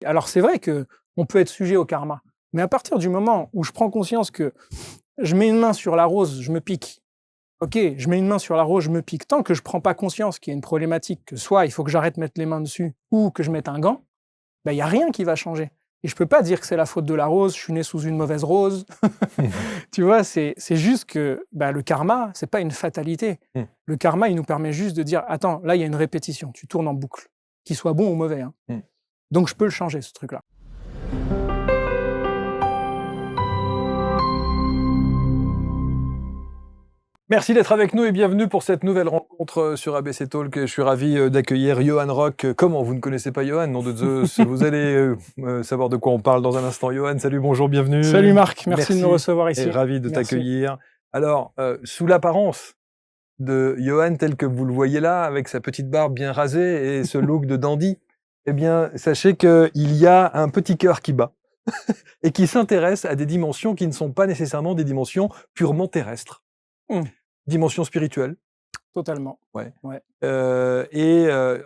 Alors c'est vrai qu'on peut être sujet au karma, mais à partir du moment où je prends conscience que je mets une main sur la rose, je me pique. Ok, je mets une main sur la rose, je me pique. Tant que je prends pas conscience qu'il y a une problématique, que soit il faut que j'arrête de mettre les mains dessus, ou que je mette un gant, il y a rien qui va changer. Et je peux pas dire que c'est la faute de la rose, je suis né sous une mauvaise rose. Tu vois, c'est juste que le karma, c'est pas une fatalité. Le karma, il nous permet juste de dire, attends, là, il y a une répétition, tu tournes en boucle, qu'il soit bon ou mauvais. Hein. Donc, je peux le changer, ce truc-là. Merci d'être avec nous et bienvenue pour cette nouvelle rencontre sur ABC Talk. Je suis ravi d'accueillir Johan Rock. Comment vous ne connaissez pas Johan, nom de Zeus? Vous allez savoir de quoi on parle dans un instant. Johan, salut, bonjour, bienvenue. Salut Marc, merci de nous recevoir ici. Et ravi de t'accueillir. Alors, sous l'apparence de Johan tel que vous le voyez là, avec sa petite barbe bien rasée et ce look de dandy, eh bien, sachez qu'il y a un petit cœur qui bat et qui s'intéresse à des dimensions qui ne sont pas nécessairement des dimensions purement terrestres. Dimension spirituelle. Totalement. Ouais. Ouais.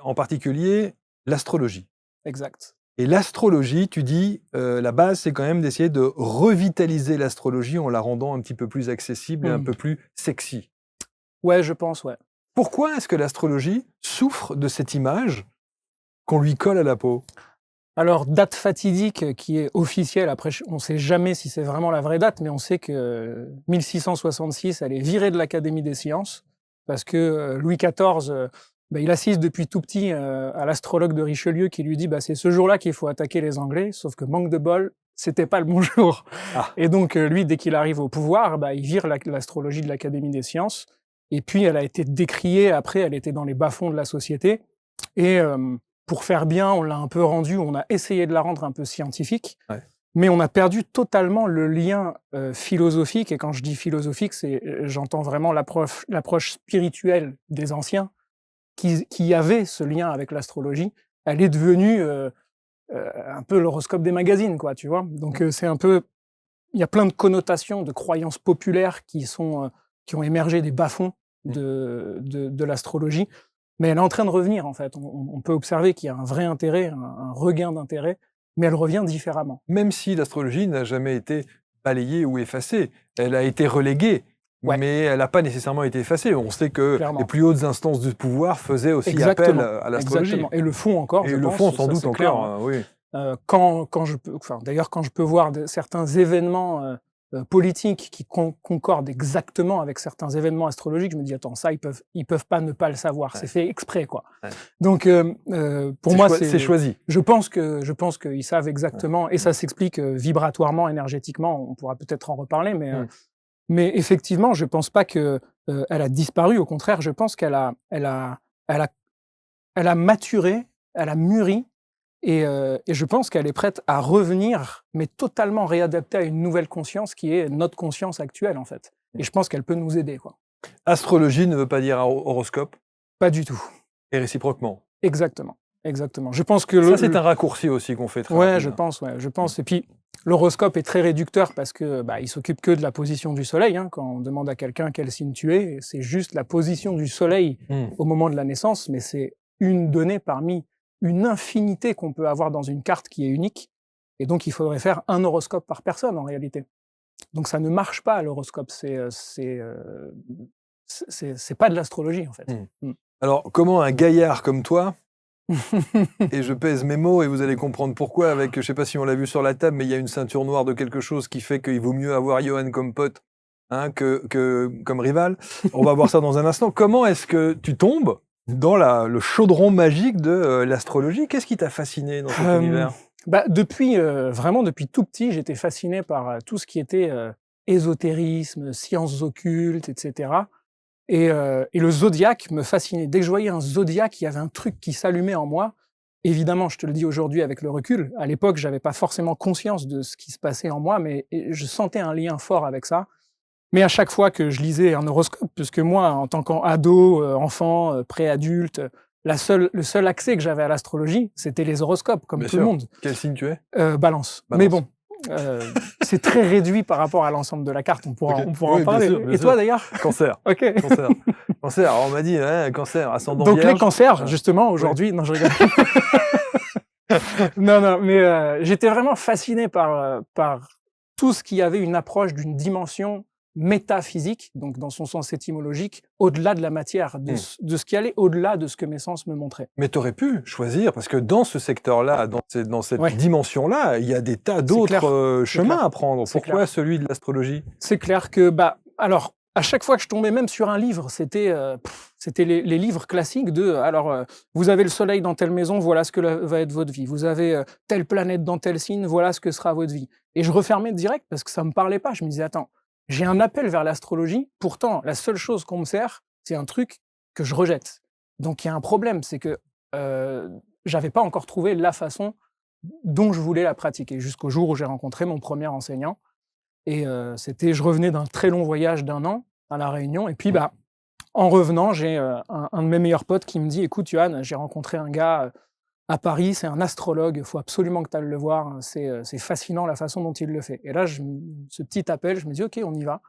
En particulier, l'astrologie. Exact. Et l'astrologie, tu dis, la base, c'est quand même d'essayer de revitaliser l'astrologie en la rendant un petit peu plus accessible et un peu plus sexy. Ouais, je pense, ouais. Pourquoi est-ce que l'astrologie souffre de cette image qu'on lui colle à la peau ? Alors, date fatidique qui est officielle, après on ne sait jamais si c'est vraiment la vraie date, mais on sait que 1666, elle est virée de l'Académie des sciences, parce que Louis XIV, il assiste depuis tout petit à l'astrologue de Richelieu qui lui dit c'est ce jour-là qu'il faut attaquer les Anglais, sauf que manque de bol, c'était pas le bon jour. Et donc lui, dès qu'il arrive au pouvoir, il vire l'astrologie de l'Académie des sciences, et puis elle a été décriée, après elle était dans les bas-fonds de la société, et pour faire bien, on l'a un peu rendue, on a essayé de la rendre un peu scientifique, mais on a perdu totalement le lien philosophique, et quand je dis philosophique, j'entends vraiment l'approche spirituelle des anciens, qui avait ce lien avec l'astrologie. Elle est devenue un peu l'horoscope des magazines, quoi, tu vois. Donc c'est un peu... Il y a plein de connotations, de croyances populaires qui ont émergé des bas-fonds de l'astrologie. Mais elle est en train de revenir, en fait. On peut observer qu'il y a un vrai intérêt, un regain d'intérêt, mais elle revient différemment. Même si l'astrologie n'a jamais été balayée ou effacée, elle a été reléguée, mais elle n'a pas nécessairement été effacée. On sait que les plus hautes instances du pouvoir faisaient aussi appel à l'astrologie. Exactement, et le font encore, je pense. Et le font sans doute encore, oui. D'ailleurs, quand je peux voir certains événements politiques qui concordent exactement avec certains événements astrologiques, je me dis attends, ça ils peuvent pas ne pas le savoir, c'est fait exprès, quoi. Donc pour moi c'est choisi. Je pense qu'ils savent exactement, et ça s'explique vibratoirement, énergétiquement. On pourra peut-être en reparler, mais effectivement, je pense pas que elle a disparu. Au contraire, je pense qu'elle a maturé, elle a mûri. Et je pense qu'elle est prête à revenir, mais totalement réadaptée à une nouvelle conscience qui est notre conscience actuelle, en fait. Et je pense qu'elle peut nous aider, quoi. Astrologie ne veut pas dire horoscope ? Pas du tout. Et réciproquement ? Exactement. Je pense que... Ça, c'est un raccourci aussi qu'on fait très rapidement. Je pense. Et puis, l'horoscope est très réducteur parce que il s'occupe que de la position du soleil. Hein, quand on demande à quelqu'un quel signe tu es, c'est juste la position du soleil au moment de la naissance, mais c'est une donnée parmi une infinité qu'on peut avoir dans une carte qui est unique, et donc il faudrait faire un horoscope par personne en réalité. Donc ça ne marche pas, l'horoscope, c'est pas de l'astrologie en fait. Alors comment un gaillard comme toi, et je pèse mes mots et vous allez comprendre pourquoi, avec, je sais pas si on l'a vu sur la table, mais il y a une ceinture noire de quelque chose qui fait qu'il vaut mieux avoir Johan comme pote que comme rival. On va voir ça dans un instant. Comment est-ce que tu tombes dans le chaudron magique de l'astrologie? Qu'est-ce qui t'a fasciné dans cet univers? Vraiment depuis tout petit, j'étais fasciné par tout ce qui était ésotérisme, sciences occultes, etc. Et le zodiaque me fascinait. Dès que je voyais un zodiaque, il y avait un truc qui s'allumait en moi. Évidemment, je te le dis aujourd'hui avec le recul, à l'époque, j'avais pas forcément conscience de ce qui se passait en moi, mais je sentais un lien fort avec ça. Mais à chaque fois que je lisais un horoscope, puisque moi, en tant qu'ado, enfant, préadulte, le seul accès que j'avais à l'astrologie, c'était les horoscopes, comme tout le monde. Quel signe tu es ? Balance. Mais bon, c'est très réduit par rapport à l'ensemble de la carte, on pourra en parler. Bien sûr. Et toi d'ailleurs ? Cancer. Ok. Cancer. Alors on m'a dit, cancer, ascendant Donc vierge. les cancers, justement, aujourd'hui, non je rigole. Non, mais j'étais vraiment fasciné par tout ce qui avait une approche d'une dimension métaphysique, donc dans son sens étymologique, au-delà de la matière, de ce qui allait au-delà de ce que mes sens me montraient. Mais tu aurais pu choisir, parce que dans ce secteur-là, dans cette Ouais. dimension-là, il y a des tas clair. d'autres chemins clair. à prendre. C'est Pourquoi celui de l'astrologie? C'est clair que, alors, à chaque fois que je tombais même sur un livre, c'était les livres classiques vous avez le soleil dans telle maison, voilà ce que va être votre vie. Vous avez telle planète dans tel signe, voilà ce que sera votre vie. Et je refermais direct parce que ça me parlait pas. Je me disais, attends, j'ai un appel vers l'astrologie, pourtant, la seule chose qu'on me sert, c'est un truc que je rejette. Donc il y a un problème, c'est que j'avais pas encore trouvé la façon dont je voulais la pratiquer, jusqu'au jour où j'ai rencontré mon premier enseignant. Et je revenais d'un très long voyage d'1 an à La Réunion. Et puis, en revenant, j'ai un de mes meilleurs potes qui me dit: «Écoute, Yohan, j'ai rencontré un gars à Paris, c'est un astrologue, il faut absolument que tu ailles le voir, hein, c'est fascinant la façon dont il le fait». Et là, ce petit appel, je me dis: «OK, on y va».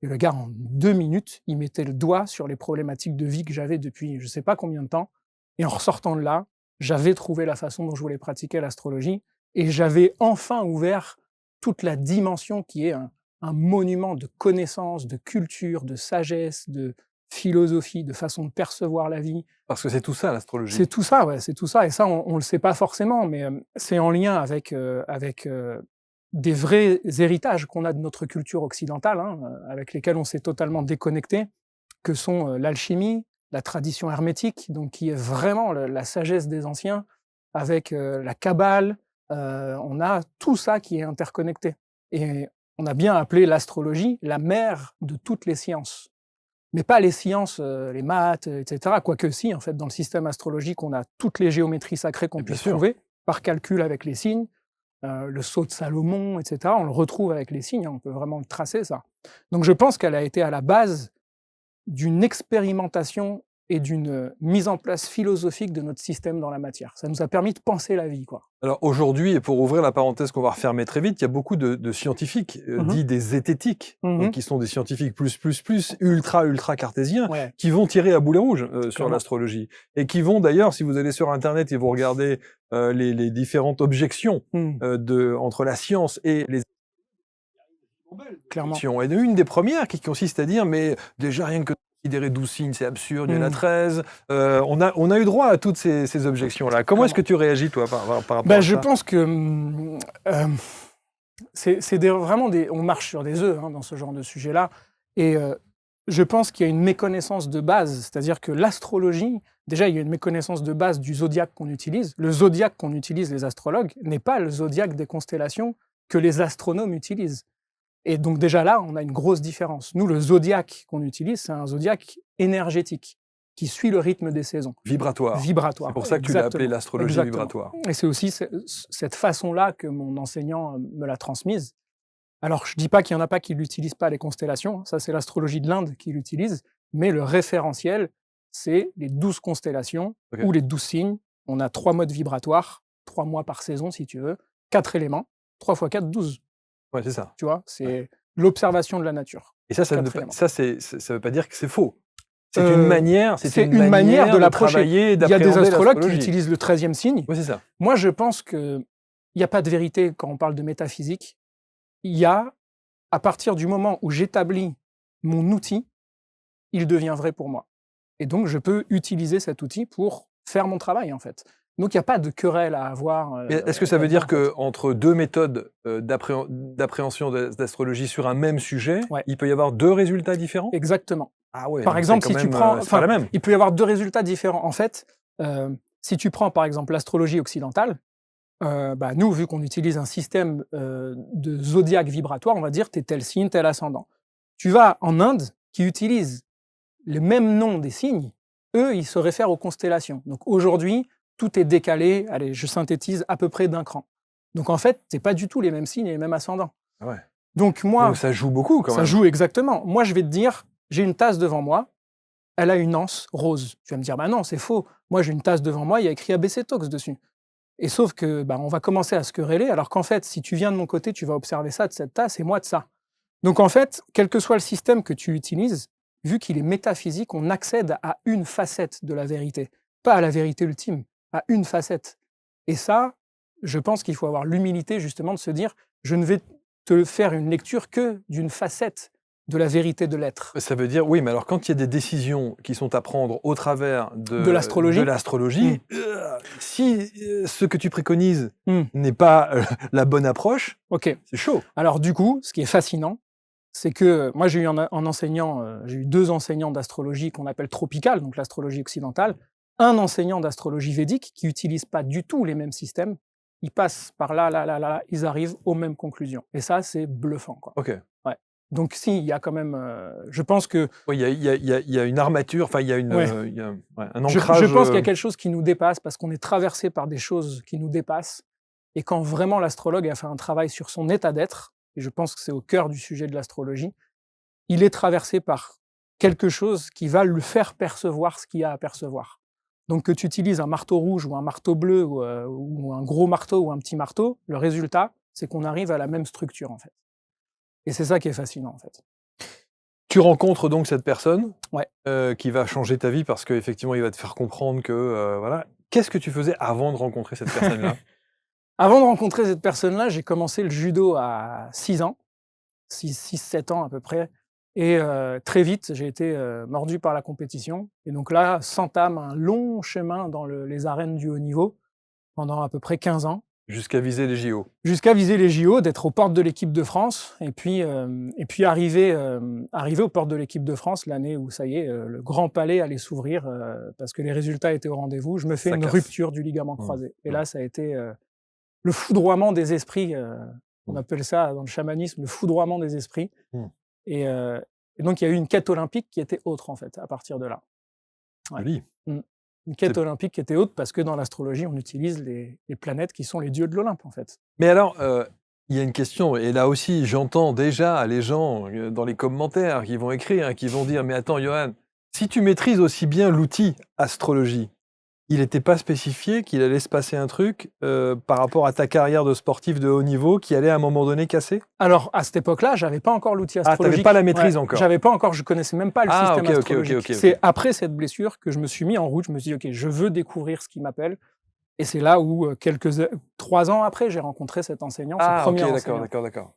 Et le gars, en 2 minutes, il mettait le doigt sur les problématiques de vie que j'avais depuis je ne sais pas combien de temps. Et en ressortant de là, j'avais trouvé la façon dont je voulais pratiquer l'astrologie et j'avais enfin ouvert toute la dimension qui est un monument de connaissances, de culture, de sagesse, de philosophie, de façon de percevoir la vie. Parce que c'est tout ça, l'astrologie. C'est tout ça, ouais, c'est tout ça. Et ça, on le sait pas forcément, mais c'est en lien avec des vrais héritages qu'on a de notre culture occidentale, hein, avec lesquels on s'est totalement déconnecté, que sont l'alchimie, la tradition hermétique, donc qui est vraiment la sagesse des anciens, avec la Kabbale. On a tout ça qui est interconnecté. Et on a bien appelé l'astrologie la mère de toutes les sciences. Mais pas les sciences, les maths, etc. Quoique si, en fait, dans le système astrologique, on a toutes les géométries sacrées qu'on puisse trouver, par calcul avec les signes, le sceau de Salomon, etc. On le retrouve avec les signes, on peut vraiment le tracer, ça. Donc je pense qu'elle a été à la base d'une expérimentation et d'une mise en place philosophique de notre système dans la matière. Ça nous a permis de penser la vie, quoi. Alors aujourd'hui, et pour ouvrir la parenthèse qu'on va refermer très vite, il y a beaucoup de scientifiques, dits des zététiques, donc qui sont des scientifiques ultra cartésiens, qui vont tirer à boulet rouge sur l'astrologie. Et qui vont d'ailleurs, si vous allez sur Internet et vous regardez les différentes objections entre la science et les... Clairement. Et une des premières qui consiste à dire, mais déjà rien que considérer 12 signes, c'est absurde, il y en a 13. On a eu droit à toutes ces objections-là. Comment est-ce que tu réagis, toi, par rapport à ça? Je pense que c'est vraiment on marche sur des œufs, hein, dans ce genre de sujet-là. Et je pense qu'il y a une méconnaissance de base, c'est-à-dire que l'astrologie, déjà, il y a une méconnaissance de base du zodiaque qu'on utilise. Le zodiaque qu'on utilise, les astrologues, n'est pas le zodiaque des constellations que les astronomes utilisent. Et donc déjà là, on a une grosse différence. Nous, le zodiaque qu'on utilise, c'est un zodiaque énergétique qui suit le rythme des saisons. Vibratoire. Vibratoire. C'est pour ça que tu l'as appelé l'astrologie vibratoire. Et c'est aussi cette façon-là que mon enseignant me l'a transmise. Alors, je ne dis pas qu'il n'y en a pas qui n'utilisent pas les constellations, ça c'est l'astrologie de l'Inde qui l'utilise, mais le référentiel, c'est les 12 constellations ou les 12 signes. On a 3 modes vibratoires, 3 mois par saison si tu veux, 4 éléments, 3 x 4, 12. Ouais, c'est ça. Tu vois, c'est l'observation de la nature. Et ça veut pas dire que c'est faux. C'est une manière, une manière de l'approcher. Il y a des astrologues qui utilisent le 13e signe. Oui, c'est ça. Moi, je pense qu'il n'y a pas de vérité quand on parle de métaphysique. Il y a, à partir du moment où j'établis mon outil, il devient vrai pour moi. Et donc, je peux utiliser cet outil pour faire mon travail, en fait. Donc, il n'y a pas de querelle à avoir. Est-ce que ça veut dire qu'entre deux méthodes d'appréhension d'astrologie sur un même sujet, il peut y avoir 2 résultats différents? Exactement. Ah ouais, par exemple, si tu prends... c'est pas la même. Il peut y avoir 2 résultats différents. En fait, si tu prends, par exemple, l'astrologie occidentale, nous, vu qu'on utilise un système de zodiaque vibratoire, on va dire t'es tel signe, tel ascendant. Tu vas en Inde, qui utilise le même nom des signes, eux, ils se réfèrent aux constellations. Donc aujourd'hui, tout est décalé, allez, je synthétise, à peu près d'un cran. Donc en fait, c'est pas du tout les mêmes signes et les mêmes ascendants. Ah ouais. Donc ça joue beaucoup quand même. Ça joue exactement. Moi, je vais te dire, j'ai une tasse devant moi, elle a une anse rose. Tu vas me dire, non, c'est faux. Moi, j'ai une tasse devant moi, il y a écrit ABC Talks dessus. Et sauf que, on va commencer à se quereller, alors qu'en fait, si tu viens de mon côté, tu vas observer ça de cette tasse et moi de ça. Donc en fait, quel que soit le système que tu utilises, vu qu'il est métaphysique, on accède à une facette de la vérité. Pas à la vérité ultime, à une facette. Et ça, je pense qu'il faut avoir l'humilité justement de se dire je ne vais te faire une lecture que d'une facette de la vérité de l'être. Ça veut dire, oui, mais alors quand il y a des décisions qui sont à prendre au travers De l'astrologie. Si ce que tu préconises Hmm. n'est pas la bonne approche, Ok. c'est chaud. Alors du coup, ce qui est fascinant, c'est que moi j'ai eu un enseignant, j'ai eu 2 enseignants d'astrologie qu'on appelle tropicale, donc l'astrologie occidentale, un enseignant d'astrologie védique qui n'utilise pas du tout les mêmes systèmes. Ils passent par là, ils arrivent aux mêmes conclusions. Et ça, c'est bluffant, quoi. Ok. Ouais. Donc si, il y a quand même, je pense que Oui, il y a une armature, enfin, il y a, une, Ouais. il y a un ancrage. Je pense qu'il y a quelque chose qui nous dépasse parce qu'on est traversé par des choses qui nous dépassent. Et quand vraiment l'astrologue a fait un travail sur son état d'être, et je pense que c'est au cœur du sujet de l'astrologie, il est traversé par quelque chose qui va lui faire percevoir ce qu'il y a à percevoir. Donc que tu utilises un marteau rouge ou un marteau bleu ou un gros marteau ou un petit marteau, le résultat, c'est qu'on arrive à la même structure en fait. Et c'est ça qui est fascinant en fait. Tu rencontres donc cette personne Ouais. Qui va changer ta vie parce qu'effectivement, il va te faire comprendre que, voilà. Qu'est-ce que tu faisais avant de rencontrer cette personne-là? Avant de rencontrer cette personne-là, j'ai commencé le judo à 6 ans, 6-7 ans à peu près. Et très vite, j'ai été mordu par la compétition. Et donc là, s'entame un long chemin dans les arènes du haut niveau pendant à peu près 15 ans. Jusqu'à viser les JO. Jusqu'à viser les JO, d'être aux portes de l'équipe de France. Et puis arriver aux portes de l'équipe de France l'année où, ça y est, le Grand Palais allait s'ouvrir parce que les résultats étaient au rendez-vous. Je me fais Ça une casse. rupture du ligament croisé. Et là, ça a été le foudroiement des esprits. On appelle ça dans le chamanisme le foudroiement des esprits. Et donc, il y a eu une quête olympique qui était autre, en fait, à partir de là. Ouais. Joli. Une quête olympique qui était haute parce que dans l'astrologie, on utilise les planètes qui sont les dieux de l'Olympe, en fait. Mais alors, il y a une question, et là aussi, j'entends déjà les gens dans les commentaires qui vont écrire, qui vont dire « Mais attends, Johan, si tu maîtrises aussi bien l'outil astrologie, il n'était pas spécifié qu'il allait se passer un truc par rapport à ta carrière de sportif de haut niveau qui allait à un moment donné casser ?» Alors, à cette époque-là, j'avais pas encore l'outil astrologique. Ah, t'avais pas la maîtrise encore. J'avais pas encore, je connaissais même pas le système astrologique. Ok. C'est après cette blessure que je me suis mis en route. Je me suis dit, ok, je veux découvrir ce qui m'appelle. Et c'est là où, 3 ans après, j'ai rencontré cet enseignant, ce premier enseignant. D'accord.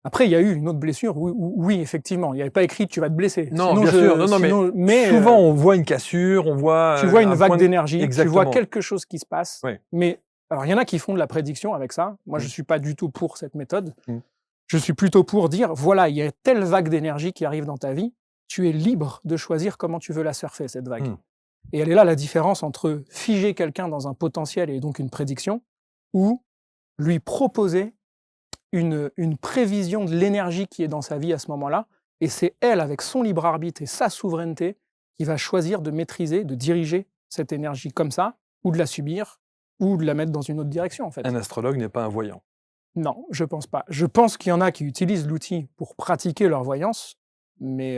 Après, il y a eu une autre blessure. Oui, effectivement. Il n'y avait pas écrit tu vas te blesser. Non, sinon, bien sûr. Mais souvent, on voit une cassure, on voit. Tu vois une vague d'énergie, Exactement. tu vois quelque chose qui se passe. Oui. Mais alors, il y en a qui font de la prédiction avec ça. Moi, je ne suis pas du tout pour cette méthode. Mm. Je suis plutôt pour dire voilà, il y a telle vague d'énergie qui arrive dans ta vie. Tu es libre de choisir comment tu veux la surfer, cette vague. Et elle est là la différence entre figer quelqu'un dans un potentiel et donc une prédiction, ou lui proposer une prévision de l'énergie qui est dans sa vie à ce moment-là, et c'est elle, avec son libre arbitre et sa souveraineté, qui va choisir de maîtriser, de diriger cette énergie comme ça, ou de la subir, ou de la mettre dans une autre direction, en fait. Un astrologue n'est pas un voyant. Non, je pense pas. Je pense qu'il y en a qui utilisent l'outil pour pratiquer leur voyance, mais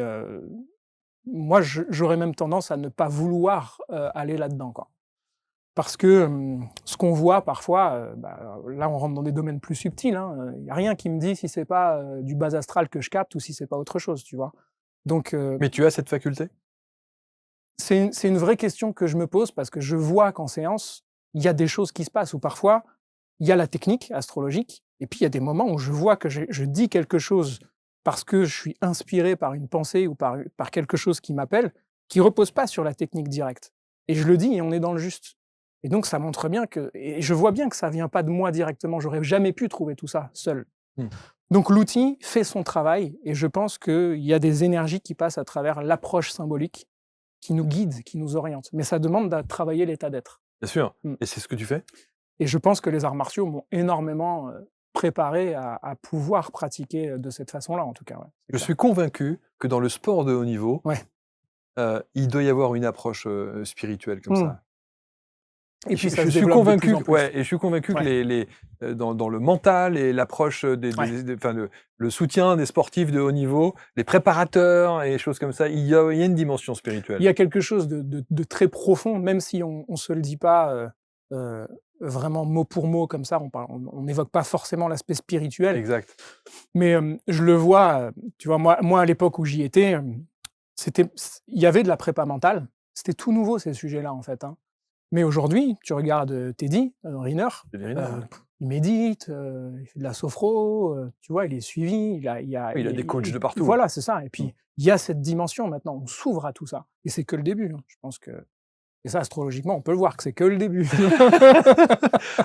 moi, j'aurais même tendance à ne pas vouloir aller là-dedans, quoi. Parce que ce qu'on voit parfois, là on rentre dans des domaines plus subtils, il n'y a rien qui me dit si c'est pas du bas astral que je capte ou si c'est pas autre chose, tu vois. Donc, Mais tu as cette faculté ? c'est une vraie question que je me pose parce que je vois qu'en séance, il y a des choses qui se passent où parfois, il y a la technique astrologique et puis il y a des moments où je vois que je dis quelque chose parce que je suis inspiré par une pensée ou par quelque chose qui m'appelle, qui repose pas sur la technique directe. Et je le dis et on est dans le juste. Et donc, ça montre bien que... Et je vois bien que ça vient pas de moi directement. J'aurais jamais pu trouver tout ça seul. Donc, l'outil fait son travail. Et je pense qu'il y a des énergies qui passent à travers l'approche symbolique qui nous guide, qui nous oriente. Mais ça demande de travailler l'état d'être. Bien sûr. Et c'est ce que tu fais ? Et je pense que les arts martiaux m'ont énormément préparé à pouvoir pratiquer de cette façon-là, en tout cas. Ouais, je suis convaincu que dans le sport de haut niveau, il doit y avoir une approche spirituelle comme ça. Et puis je suis convaincu, et je suis convaincu que dans le mental et l'approche, le soutien des sportifs de haut niveau, les préparateurs et choses comme ça, il y a une dimension spirituelle. Il y a quelque chose de très profond, même si on ne se le dit pas vraiment mot pour mot comme ça, on n'évoque pas forcément l'aspect spirituel. Exact. Mais je le vois, tu vois, moi à l'époque où j'y étais, il y avait de la prépa mentale. C'était tout nouveau ces sujets-là en fait. Mais aujourd'hui, tu regardes Teddy Riner, C'est des Riner, ouais. il médite, il fait de la sophro, tu vois, il est suivi, il a Oui, il a des coachs de partout. voilà, c'est ça et puis il y a cette dimension maintenant, on s'ouvre à tout ça et c'est que le début, hein. Je pense que et ça astrologiquement, on peut le voir que c'est que le début.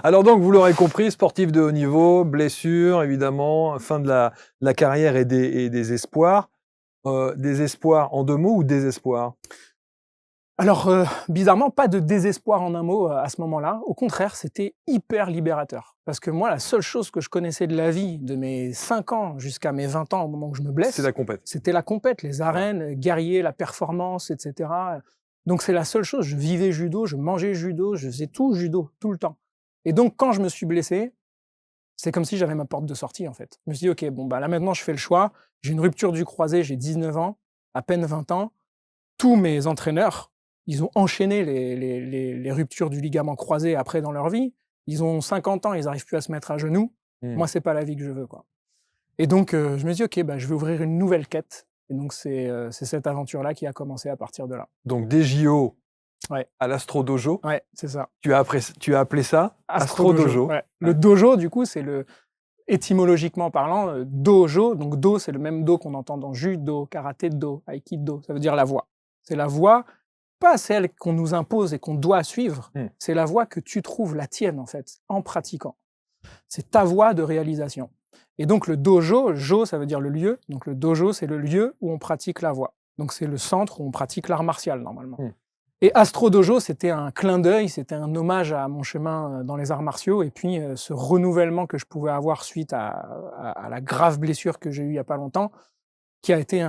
Alors donc, vous l'aurez compris, sportif de haut niveau, blessure, évidemment, fin de la carrière et des espoirs. Des espoirs en 2 mots ou désespoir? Alors, bizarrement, pas de désespoir en un mot, à ce moment-là. Au contraire, c'était hyper libérateur. Parce que moi, la seule chose que je connaissais de la vie, de mes 5 ans jusqu'à mes 20 ans, au moment où je me C'est blesse, la compète. c'était la compète, les arènes, guerrier, la performance, et cetera. Donc c'est la seule chose. Je vivais judo, je mangeais judo, je faisais tout judo, tout le temps. Et donc quand je me suis blessé, c'est comme si j'avais ma porte de sortie, en fait. Je me suis dit: «OK, bon, bah, là, maintenant, je fais le choix. J'ai une rupture du croisé, j'ai 19 ans, à peine 20 ans. Tous mes entraîneurs, ils ont enchaîné les ruptures du ligament croisé après dans leur vie. Ils ont 50 ans, ils arrivent plus à se mettre à genoux. Mmh. Moi, c'est pas la vie que je veux, quoi». Et donc, je me dis: «OK, bah, je vais ouvrir une nouvelle quête» et donc c'est cette aventure-là qui a commencé à partir de là. Donc des JO Ouais, à l'Astro Dojo, ouais, c'est ça. tu as appelé ça Astro Dojo. Ouais. Le dojo, du coup, c'est étymologiquement parlant, dojo, donc do, c'est le même do qu'on entend dans judo, karaté-do, aïkido, ça veut dire la voie. C'est la voie, pas celle qu'on nous impose et qu'on doit suivre, c'est la voie que tu trouves la tienne, en fait, en pratiquant. C'est ta voie de réalisation. Et donc le dojo, jo, ça veut dire le lieu, donc le dojo, c'est le lieu où on pratique la voie. Donc c'est le centre où on pratique l'art martial, normalement. Et Astro Dojo, c'était un clin d'œil, c'était un hommage à mon chemin dans les arts martiaux et puis ce renouvellement que je pouvais avoir suite à la grave blessure que j'ai eue il y a pas longtemps, qui a été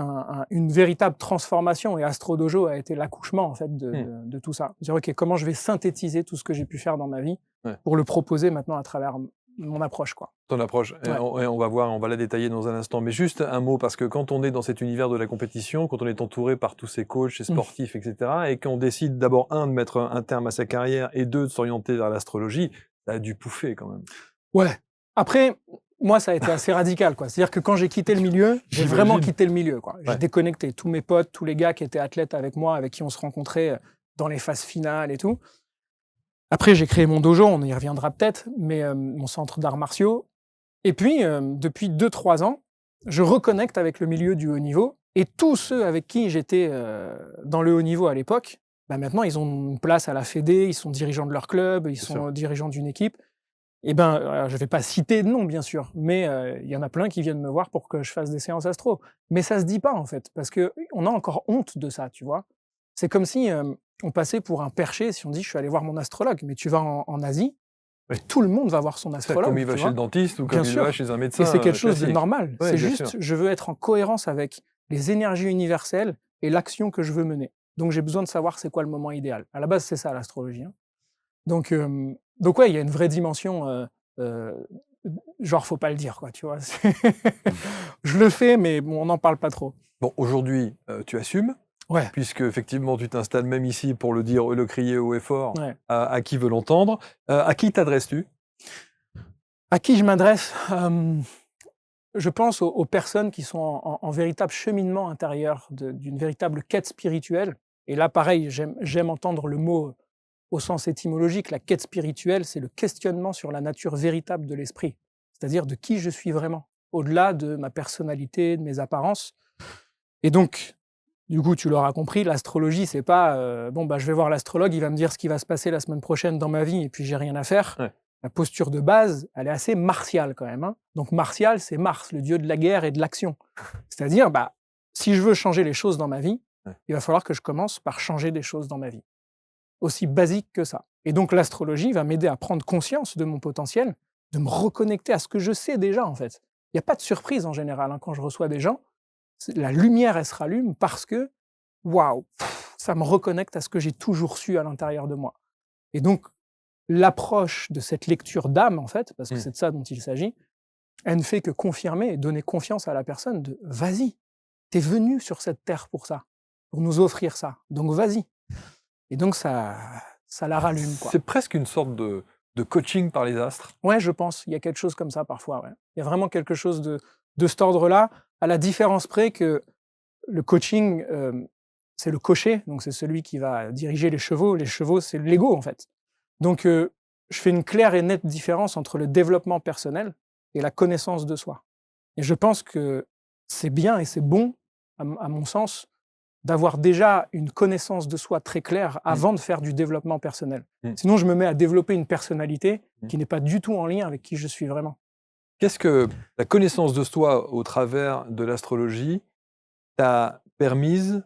une véritable transformation et Astro Dojo a été l'accouchement en fait de tout ça. Dire OK, comment je vais synthétiser tout ce que j'ai pu faire dans ma vie pour le proposer maintenant à travers mon approche, quoi. Ton approche. Et on va voir, on va la détailler dans un instant. Mais juste un mot, parce que quand on est dans cet univers de la compétition, quand on est entouré par tous ces coachs, ces sportifs, etc., et qu'on décide d'abord, de mettre un terme à sa carrière, et deux, de s'orienter vers l'astrologie, ça a dû pouffer quand même. Ouais. Après, moi, ça a été assez radical, quoi. C'est-à-dire que quand j'ai quitté le milieu, j'ai vraiment quitté le milieu, quoi. J'ai déconnecté tous mes potes, tous les gars qui étaient athlètes avec moi, avec qui on se rencontrait dans les phases finales et tout. Après, j'ai créé mon dojo, on y reviendra peut-être, mais mon centre d'arts martiaux. Et puis, depuis 2-3 ans, je reconnecte avec le milieu du haut niveau. Et tous ceux avec qui j'étais dans le haut niveau à l'époque, bah maintenant, ils ont une place à la Fédé, ils sont dirigeants de leur club, ils sont dirigeants d'une équipe. Et ben, je vais pas citer de nom, bien sûr, mais il y en a plein qui viennent me voir pour que je fasse des séances astro. Mais ça se dit pas, en fait, parce qu'on a encore honte de ça, tu vois. C'est comme si on passait pour un perché si on dit: «Je suis allé voir mon astrologue». Mais tu vas en Asie, tout le monde va voir son astrologue. Comme il va chez le dentiste ou comme il va chez un médecin. Et c'est quelque chose de classique. normal. Ouais, c'est bien juste, sûr. je veux être en cohérence avec les énergies universelles et l'action que je veux mener. Donc j'ai besoin de savoir c'est quoi le moment idéal. À la base, c'est ça l'astrologie, hein. Donc ouais, il y a une vraie dimension, genre faut pas le dire, quoi, tu vois? Je le fais, mais bon, on n'en parle pas trop. Bon, aujourd'hui, tu assumes, Ouais. puisque effectivement tu t'installes même ici pour le dire, le crier haut et fort Ouais. à qui veut l'entendre. À qui t'adresses-tu? À qui je m'adresse? Je pense aux personnes qui sont en véritable cheminement intérieur d'une véritable quête spirituelle. Et là, pareil, j'aime entendre le mot au sens étymologique. La quête spirituelle, c'est le questionnement sur la nature véritable de l'esprit, c'est-à-dire de qui je suis vraiment, au-delà de ma personnalité, de mes apparences. Et donc, du coup, tu l'auras compris, l'astrologie, c'est pas bon, bah, je vais voir l'astrologue, il va me dire ce qui va se passer la semaine prochaine dans ma vie, et puis j'ai rien à faire. Ouais. La posture de base, elle est assez martiale quand même, hein. Donc martial, c'est Mars, le dieu de la guerre et de l'action. C'est-à-dire, bah, si je veux changer les choses dans ma vie, il va falloir que je commence par changer des choses dans ma vie. Aussi basique que ça. Et donc l'astrologie va m'aider à prendre conscience de mon potentiel, de me reconnecter à ce que je sais déjà, en fait. Il n'y a pas de surprise en général, hein, quand je reçois des gens. La lumière, elle se rallume parce que, waouh, ça me reconnecte à ce que j'ai toujours su à l'intérieur de moi. Et donc, l'approche de cette lecture d'âme, en fait, parce que c'est de ça dont il s'agit, elle ne fait que confirmer et donner confiance à la personne de « vas-y, t'es venu sur cette terre pour ça, pour nous offrir ça, donc vas-y ». Et donc, ça la rallume, quoi. C'est presque une sorte de coaching par les astres. Ouais, je pense. Il y a quelque chose comme ça parfois, ouais. Il y a vraiment quelque chose de cet ordre-là, à la différence près que le coaching, c'est le cocher, donc c'est celui qui va diriger les chevaux. Les chevaux, c'est l'ego, en fait. Donc, je fais une claire et nette différence entre le développement personnel et la connaissance de soi. Et je pense que c'est bien et c'est bon, à mon sens, d'avoir déjà une connaissance de soi très claire avant de faire du développement personnel. Sinon, je me mets à développer une personnalité qui n'est pas du tout en lien avec qui je suis vraiment. Qu'est-ce que la connaissance de soi au travers de l'astrologie t'a permise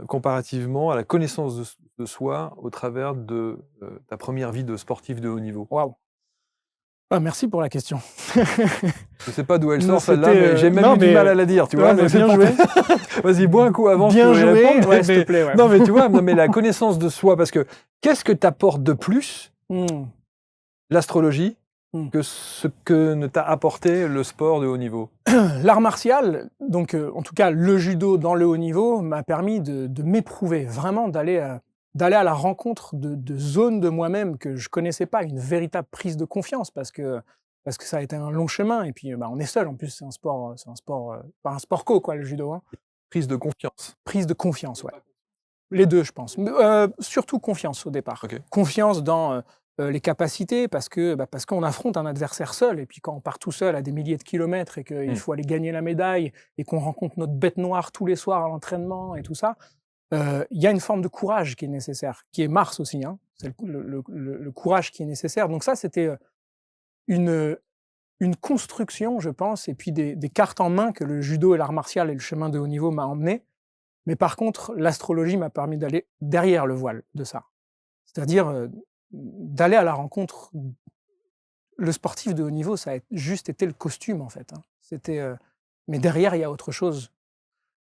comparativement à la connaissance de soi au travers de ta première vie de sportif de haut niveau? Waouh! Ah, merci pour la question. Je sais pas d'où elle Non, sort celle-là, c'était, mais j'ai même non, eu du mais- mal à la dire, tu Ouais, vois. mais donc c'est bien pas- joué. Vas-y, bois un coup avant. si Bien tu veux y joué, répondre, ouais, mais- s'il te plaît. Ouais. Non, mais tu vois, non, mais la connaissance de soi, parce que qu'est-ce que t'apporte de plus Hmm. l'astrologie Hmm. que ce que ne t'a apporté le sport de haut niveau? L'art martial, donc en tout cas le judo dans le haut niveau, m'a permis de m'éprouver, vraiment d'aller à la rencontre de zones de moi-même que je connaissais pas, une véritable prise de confiance parce que ça a été un long chemin et puis on est seul en plus, c'est un sport pas un sport co quoi le judo, hein. Prise de confiance. Prise de confiance, ouais. Les deux je pense, mais surtout confiance au départ. Ok. Confiance dans les capacités parce qu'on affronte un adversaire seul et puis quand on part tout seul à des milliers de kilomètres et qu'il faut aller gagner la médaille et qu'on rencontre notre bête noire tous les soirs à l'entraînement et tout ça, il y a une forme de courage qui est nécessaire, qui est Mars aussi, hein. C'est le courage qui est nécessaire. Donc ça, c'était une construction, je pense, et puis des cartes en main que le judo et l'art martial et le chemin de haut niveau m'a emmené. Mais par contre, l'astrologie m'a permis d'aller derrière le voile de ça. C'est-à-dire d'aller à la rencontre. Le sportif de haut niveau, ça a juste été le costume, en fait, hein. Mais derrière, il y a autre chose.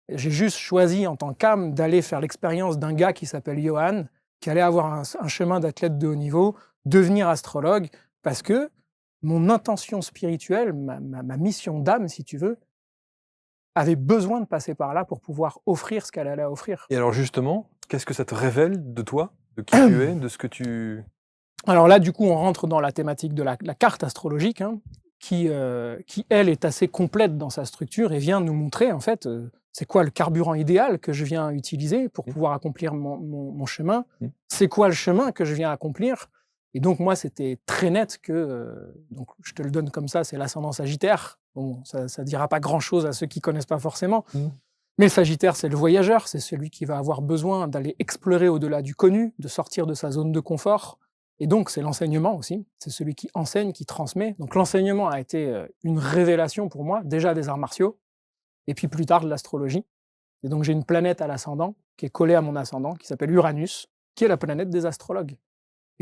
J'ai juste choisi, en tant qu'âme, d'aller faire l'expérience d'un gars qui s'appelle Johan, qui allait avoir un chemin d'athlète de haut niveau, devenir astrologue, parce que mon intention spirituelle, ma mission d'âme, si tu veux, avait besoin de passer par là pour pouvoir offrir ce qu'elle allait offrir. Et alors justement, qu'est-ce que ça te révèle de toi, de qui tu es, de ce que tu... Alors là, du coup, on rentre dans la thématique de la carte astrologique, hein, qui, elle, est assez complète dans sa structure et vient nous montrer, en fait, c'est quoi le carburant idéal que je viens utiliser pour pouvoir accomplir mon chemin, c'est quoi le chemin que je viens accomplir. Et donc, moi, c'était très net que, donc je te le donne comme ça, c'est l'ascendant Sagittaire. Bon, ça ne dira pas grand-chose à ceux qui ne connaissent pas forcément. Mais le Sagittaire, c'est le voyageur, c'est celui qui va avoir besoin d'aller explorer au-delà du connu, de sortir de sa zone de confort. Et donc, c'est l'enseignement aussi. C'est celui qui enseigne, qui transmet. Donc, l'enseignement a été une révélation pour moi, déjà des arts martiaux, et puis plus tard de l'astrologie. Et donc, j'ai une planète à l'ascendant, qui est collée à mon ascendant, qui s'appelle Uranus, qui est la planète des astrologues.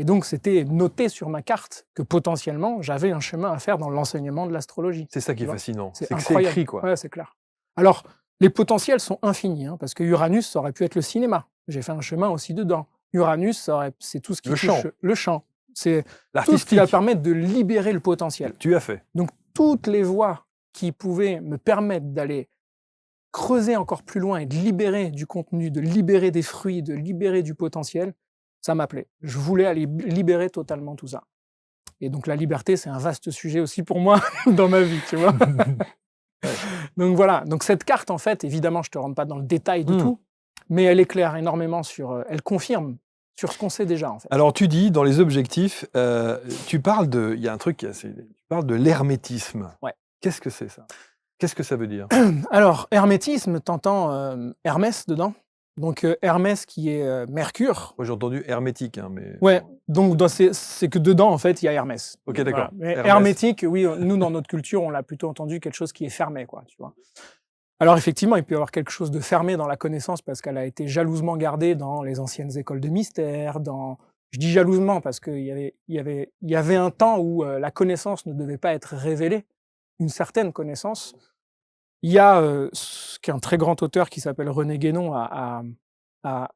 Et donc, c'était noté sur ma carte que potentiellement, j'avais un chemin à faire dans l'enseignement de l'astrologie. C'est ça qui est fascinant. C'est que c'est incroyable. écrit, quoi. Ouais, c'est clair. Alors, les potentiels sont infinis, hein, parce que Uranus, ça aurait pu être le cinéma. J'ai fait un chemin aussi dedans. Uranus, c'est tout ce qui touche le chant. C'est tout ce qui va permettre de libérer le potentiel. Tu as fait. Donc, toutes les voies qui pouvaient me permettre d'aller creuser encore plus loin et de libérer du contenu, de libérer des fruits, de libérer du potentiel, ça m'appelait. Je voulais aller libérer totalement tout ça. Et donc, la liberté, c'est un vaste sujet aussi pour moi dans ma vie, tu vois. Donc voilà, donc cette carte, en fait, évidemment, je ne te rentre pas dans le détail de tout, mais elle éclaire énormément elle confirme sur ce qu'on sait déjà, en fait. Alors, tu dis, dans les objectifs, tu parles de... Il y a un truc qui est assez... Tu parles de l'hermétisme. Ouais. Qu'est-ce que c'est, ça? Qu'est-ce que ça veut dire? Alors, hermétisme, t'entends Hermès dedans. Donc, Hermès qui est Mercure. Moi, j'ai entendu hermétique, hein, mais... Ouais, donc c'est que dedans, en fait, il y a Hermès. Ok, d'accord. Voilà. Mais hermétique, oui, nous, dans notre culture, on l'a plutôt entendu quelque chose qui est fermé, quoi, tu vois. Alors, effectivement, il peut y avoir quelque chose de fermé dans la connaissance parce qu'elle a été jalousement gardée dans les anciennes écoles de mystère, je dis jalousement parce qu'il y avait un temps où la connaissance ne devait pas être révélée, une certaine connaissance. Il y a un très grand auteur qui s'appelle René Guénon à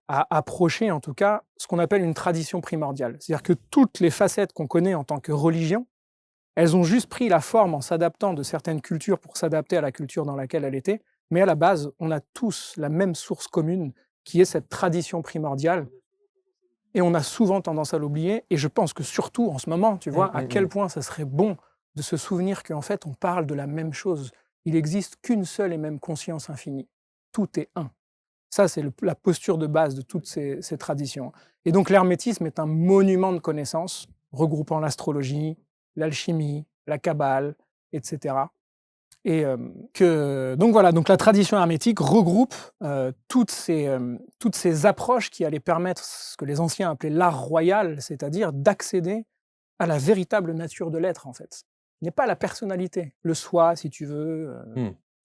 approcher, en tout cas, ce qu'on appelle une tradition primordiale. C'est-à-dire que toutes les facettes qu'on connaît en tant que religion, elles ont juste pris la forme en s'adaptant de certaines cultures pour s'adapter à la culture dans laquelle elle était. Mais à la base, on a tous la même source commune, qui est cette tradition primordiale. Et on a souvent tendance à l'oublier. Et je pense que surtout en ce moment, tu vois, à quel point ça serait bon de se souvenir qu'en fait, on parle de la même chose. Il n'existe qu'une seule et même conscience infinie. Tout est un. Ça, c'est la posture de base de toutes ces traditions. Et donc l'hermétisme est un monument de connaissances regroupant l'astrologie, l'alchimie, la kabbale, etc. Et donc voilà, donc la tradition hermétique regroupe toutes ces approches qui allaient permettre ce que les anciens appelaient l'art royal, c'est-à-dire d'accéder à la véritable nature de l'être, en fait. Ce n'est pas la personnalité, le soi, si tu veux.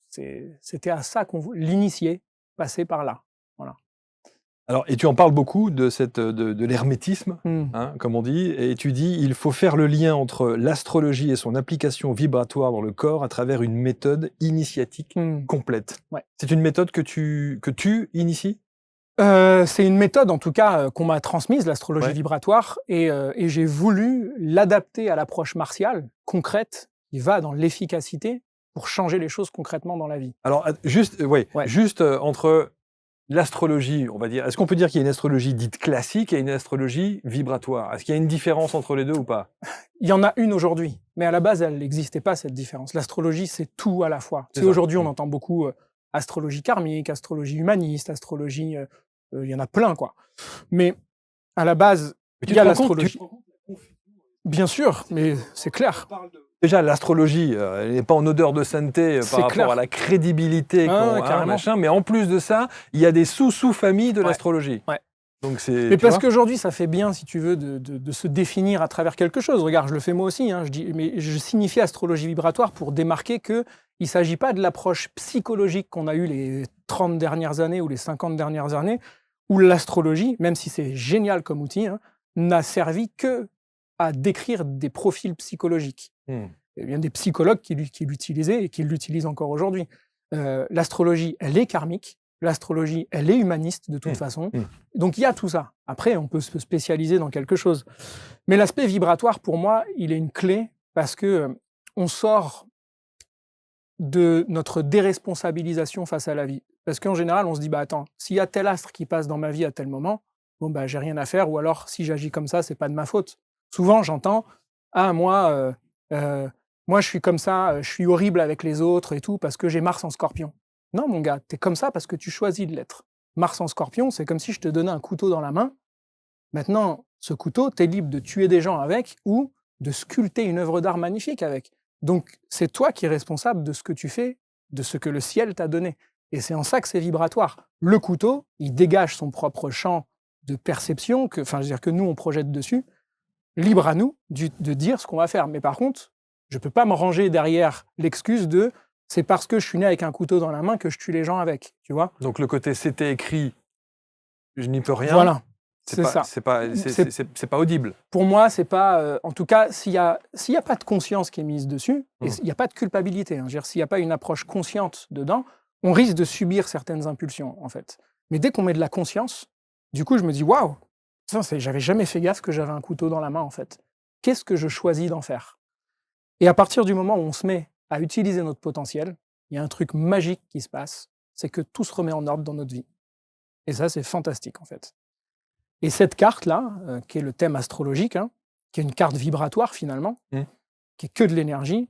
C'était à ça qu'on l'initier, passer par là. Voilà. Alors, et tu en parles beaucoup de l'hermétisme, hein, comme on dit, et tu dis il faut faire le lien entre l'astrologie et son application vibratoire dans le corps à travers une méthode initiatique complète. Ouais. C'est une méthode que tu inities? C'est une méthode, en tout cas, qu'on m'a transmise, l'astrologie Ouais. vibratoire, et j'ai voulu l'adapter à l'approche martiale, concrète, qui va dans l'efficacité pour changer les choses concrètement dans la vie. Alors, juste entre l'astrologie, on va dire, est-ce qu'on peut dire qu'il y a une astrologie dite classique et une astrologie vibratoire? Est-ce qu'il y a une différence entre les deux ou pas? Il y en a une aujourd'hui, mais à la base, elle n'existait pas, cette différence. L'astrologie, c'est tout à la fois. C'est Tu sais, ça. aujourd'hui, on entend beaucoup astrologie karmique, astrologie humaniste, astrologie... il y en a plein, quoi. Mais à la base, Mais il y a l'astrologie. Bien sûr, mais c'est clair. Déjà, l'astrologie, elle n'est pas en odeur de sainteté par rapport clair. à la crédibilité carrément. machin, mais en plus de ça, il y a des sous-familles de Ouais. l'astrologie. Ouais. Donc Mais parce qu'aujourd'hui, ça fait bien, si tu veux, de se définir à travers quelque chose. Regarde, je le fais moi aussi. Mais je signifie astrologie vibratoire pour démarquer qu'il ne s'agit pas de l'approche psychologique qu'on a eue les 30 dernières années ou les 50 dernières années, où l'astrologie, même si c'est génial comme outil, n'a servi que à décrire des profils psychologiques. Il y a bien des psychologues qui l'utilisaient et qui l'utilisent encore aujourd'hui. L'astrologie, elle est karmique. L'astrologie, elle est humaniste de toute façon. Donc il y a tout ça. Après, on peut se spécialiser dans quelque chose. Mais l'aspect vibratoire, pour moi, il est une clé parce que on sort de notre déresponsabilisation face à la vie. Parce qu'en général, on se dit, bah attends, s'il y a tel astre qui passe dans ma vie à tel moment, bon bah j'ai rien à faire, ou alors si j'agis comme ça, c'est pas de ma faute. Souvent, j'entends, ah moi je suis comme ça, je suis horrible avec les autres et tout parce que j'ai Mars en Scorpion. Non, mon gars, t'es comme ça parce que tu choisis de l'être. Mars en Scorpion, c'est comme si je te donnais un couteau dans la main. Maintenant, ce couteau, t'es libre de tuer des gens avec ou de sculpter une œuvre d'art magnifique avec. Donc, c'est toi qui es responsable de ce que tu fais, de ce que le ciel t'a donné. Et c'est en ça que c'est vibratoire. Le couteau, il dégage son propre champ de perception, que nous, on projette dessus. Libre à nous de dire ce qu'on va faire. Mais par contre, je ne peux pas me ranger derrière l'excuse de « c'est parce que je suis né avec un couteau dans la main que je tue les gens avec », tu vois. Donc le côté « c'était écrit, je n'y peux rien », voilà, c'est ça. C'est pas audible. Pour moi, c'est pas... en tout cas, s'il y a pas de conscience qui est mise dessus, et il n'y a pas de culpabilité, s'il n'y a pas une approche consciente dedans, on risque de subir certaines impulsions, en fait. Mais dès qu'on met de la conscience, du coup, je me dis « waouh, j'avais jamais fait gaffe que j'avais un couteau dans la main, en fait. Qu'est-ce que je choisis d'en faire ?» Et à partir du moment où on se met à utiliser notre potentiel, il y a un truc magique qui se passe, c'est que tout se remet en ordre dans notre vie. Et ça, c'est fantastique, en fait. Et cette carte-là, qui est le thème astrologique, qui est une carte vibratoire, finalement, qui est que de l'énergie,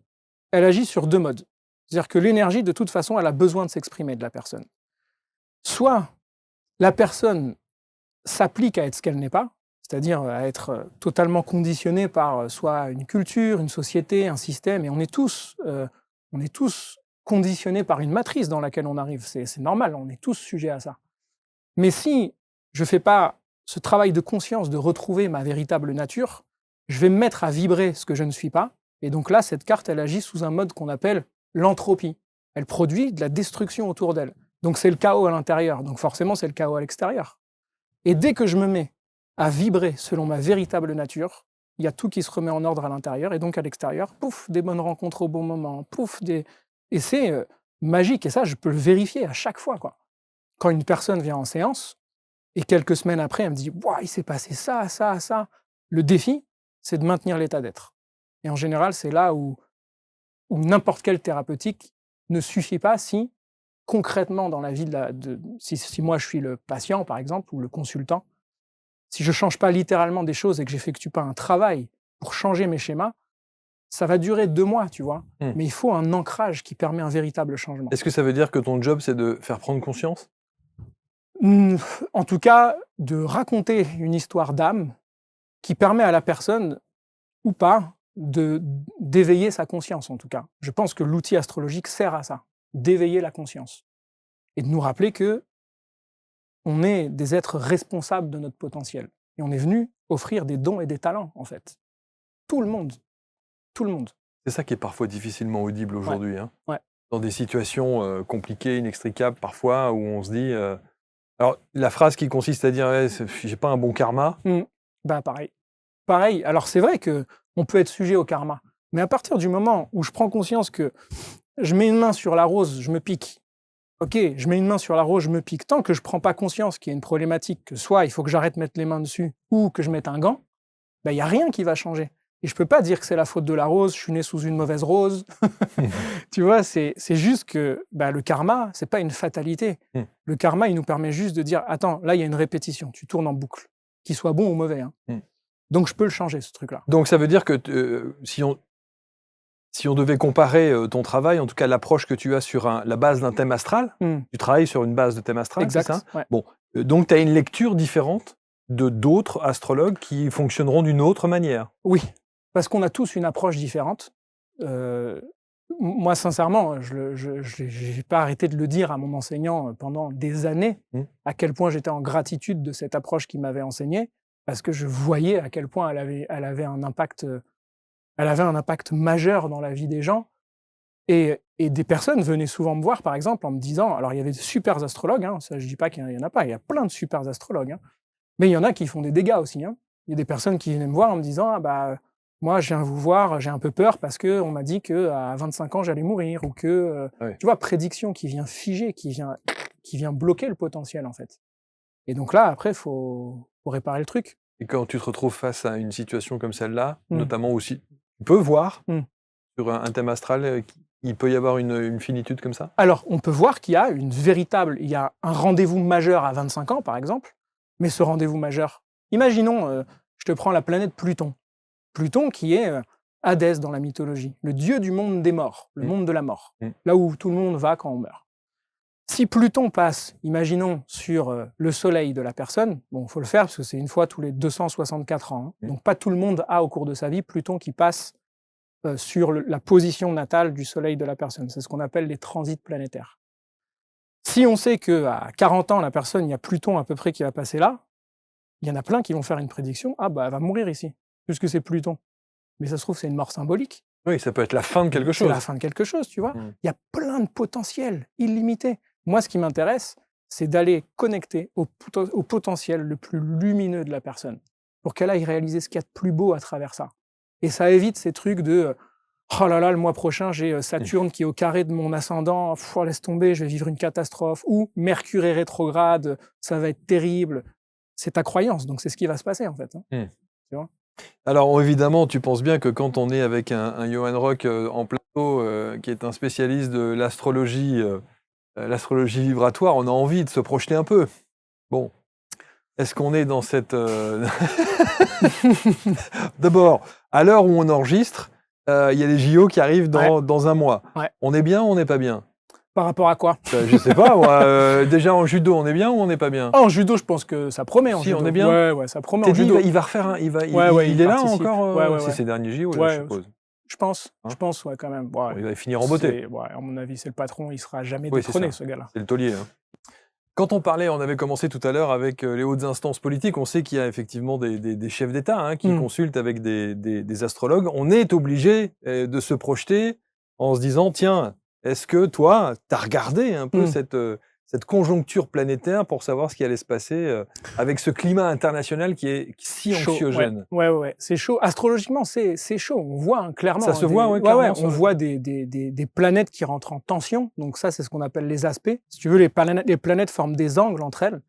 elle agit sur deux modes. C'est-à-dire que l'énergie, de toute façon, elle a besoin de s'exprimer de la personne. Soit la personne s'applique à être ce qu'elle n'est pas, c'est-à-dire à être totalement conditionnée par soit une culture, une société, un système, et on est tous conditionnés par une matrice dans laquelle on arrive. C'est normal, on est tous sujets à ça. Mais si je ne fais pas ce travail de conscience de retrouver ma véritable nature, je vais me mettre à vibrer ce que je ne suis pas, et donc là, cette carte, elle agit sous un mode qu'on appelle l'entropie. Elle produit de la destruction autour d'elle. Donc c'est le chaos à l'intérieur, donc forcément c'est le chaos à l'extérieur. Et dès que je me mets à vibrer selon ma véritable nature, il y a tout qui se remet en ordre à l'intérieur, et donc à l'extérieur, pouf, des bonnes rencontres au bon moment, pouf, et c'est magique, et ça, je peux le vérifier à chaque fois, quoi. Quand une personne vient en séance, et quelques semaines après, elle me dit « Waouh, il s'est passé ça, ça, ça », le défi, c'est de maintenir l'état d'être. Et en général, c'est là où n'importe quelle thérapeutique ne suffit pas si, concrètement, dans la vie si moi je suis le patient, par exemple, ou le consultant, si je ne change pas littéralement des choses et que j'effectue pas un travail pour changer mes schémas, ça va durer 2 mois, tu vois. Mais il faut un ancrage qui permet un véritable changement. Est-ce que ça veut dire que ton job, c'est de faire prendre conscience ? En tout cas, de raconter une histoire d'âme qui permet à la personne, ou pas, d'éveiller sa conscience, en tout cas. Je pense que l'outil astrologique sert à ça, d'éveiller la conscience. Et de nous rappeler que on est des êtres responsables de notre potentiel. Et on est venu offrir des dons et des talents, en fait. Tout le monde. Tout le monde. C'est ça qui est parfois difficilement audible aujourd'hui. Hein. Ouais. Dans des situations compliquées, inextricables parfois, où on se dit... Alors, la phrase qui consiste à dire ouais, j'ai pas un bon karma. Bah pareil. Pareil. Alors c'est vrai que on peut être sujet au karma, mais à partir du moment où je prends conscience que je mets une main sur la rose, je me pique. Ok, je mets une main sur la rose, je me pique. Tant que je prends pas conscience qu'il y a une problématique, que soit il faut que j'arrête de mettre les mains dessus, ou que je mette un gant, il y a rien qui va changer. Et je peux pas dire que c'est la faute de la rose, je suis né sous une mauvaise rose. Tu vois, c'est juste que le karma, c'est pas une fatalité. Le karma, il nous permet juste de dire, attends, là, il y a une répétition, tu tournes en boucle, qu'il soit bon ou mauvais. Hein. Donc, je peux le changer, ce truc-là. Donc, ça veut dire que si on devait comparer ton travail, en tout cas l'approche que tu as sur la base d'un thème astral, tu travailles sur une base de thème astral, exact, c'est ça? Ouais. Bon, donc tu as une lecture différente de d'autres astrologues qui fonctionneront d'une autre manière. Oui, parce qu'on a tous une approche différente. Moi, sincèrement, je n'ai pas arrêté de le dire à mon enseignant pendant des années, à quel point j'étais en gratitude de cette approche qu'il m'avait enseignée, parce que je voyais à quel point elle avait un impact majeur dans la vie des gens. Et des personnes venaient souvent me voir, par exemple, en me disant, alors il y avait de super astrologues, hein, ça, je ne dis pas qu'il n'y en a pas, il y a plein de super astrologues, hein, mais il y en a qui font des dégâts aussi. Hein. Il y a des personnes qui venaient me voir en me disant, moi, je viens vous voir, j'ai un peu peur parce qu'on m'a dit qu'à 25 ans, j'allais mourir, ou que, tu vois, prédiction qui vient figer, qui vient bloquer le potentiel, en fait. Et donc là, après, faut réparer le truc. Et quand tu te retrouves face à une situation comme celle-là, notamment aussi, tu peux voir sur un thème astral, il peut y avoir une finitude comme ça? Alors, on peut voir qu'il y a il y a un rendez-vous majeur à 25 ans, par exemple, mais ce rendez-vous majeur, imaginons, je te prends la planète Pluton. Pluton qui est Hadès dans la mythologie, le dieu du monde des morts, le monde de la mort, là où tout le monde va quand on meurt. Si Pluton passe, imaginons, sur le soleil de la personne, bon, il faut le faire parce que c'est une fois tous les 264 ans, hein, donc pas tout le monde a au cours de sa vie Pluton qui passe sur la position natale du soleil de la personne. C'est ce qu'on appelle les transits planétaires. Si on sait qu'à 40 ans, la personne, il y a Pluton à peu près qui va passer là, il y en a plein qui vont faire une prédiction, elle va mourir ici, puisque c'est Pluton. Mais ça se trouve, c'est une mort symbolique. Oui, ça peut être la fin de quelque chose. C'est la fin de quelque chose, tu vois. Il y a plein de potentiel illimité. Moi, ce qui m'intéresse, c'est d'aller connecter au potentiel le plus lumineux de la personne, pour qu'elle aille réaliser ce qu'il y a de plus beau à travers ça. Et ça évite ces trucs de « Oh là là, le mois prochain, j'ai Saturne qui est au carré de mon ascendant, laisse tomber, je vais vivre une catastrophe. » Ou « Mercure est rétrograde, ça va être terrible. » C'est ta croyance, donc c'est ce qui va se passer, en fait. Hein. Tu vois. Alors évidemment, tu penses bien que quand on est avec un Johan Rock en plateau, qui est un spécialiste de l'astrologie vibratoire, on a envie de se projeter un peu. Bon, est-ce qu'on est dans cette... D'abord, à l'heure où on enregistre, il y a les JO qui arrivent dans un mois. Ouais. On est bien ou on n'est pas bien? Par rapport à quoi? Je sais pas, moi, déjà en judo, on est bien ou on n'est pas bien? En judo, je pense que ça promet. En judo. On est bien. Ouais, ça promet en judo. Il va refaire un... il est là encore c'est ces derniers JO, là, je suppose. Je pense, quand même. Ouais, il va finir en beauté. À mon avis, c'est le patron, il sera jamais détrôné, ce gars-là. C'est le taulier. Hein. Quand on avait commencé tout à l'heure avec les hautes instances politiques, on sait qu'il y a effectivement des chefs d'État qui consultent avec des astrologues. On est obligé de se projeter en se disant, tiens, est-ce que toi, tu as regardé un peu cette conjoncture planétaire pour savoir ce qui allait se passer avec ce climat international qui est si anxiogène? Ouais, c'est chaud. Astrologiquement, c'est chaud. On voit clairement. Ça se voit, clairement. On voit des planètes qui rentrent en tension. Donc ça, c'est ce qu'on appelle les aspects. Si tu veux, les planètes forment des angles entre elles.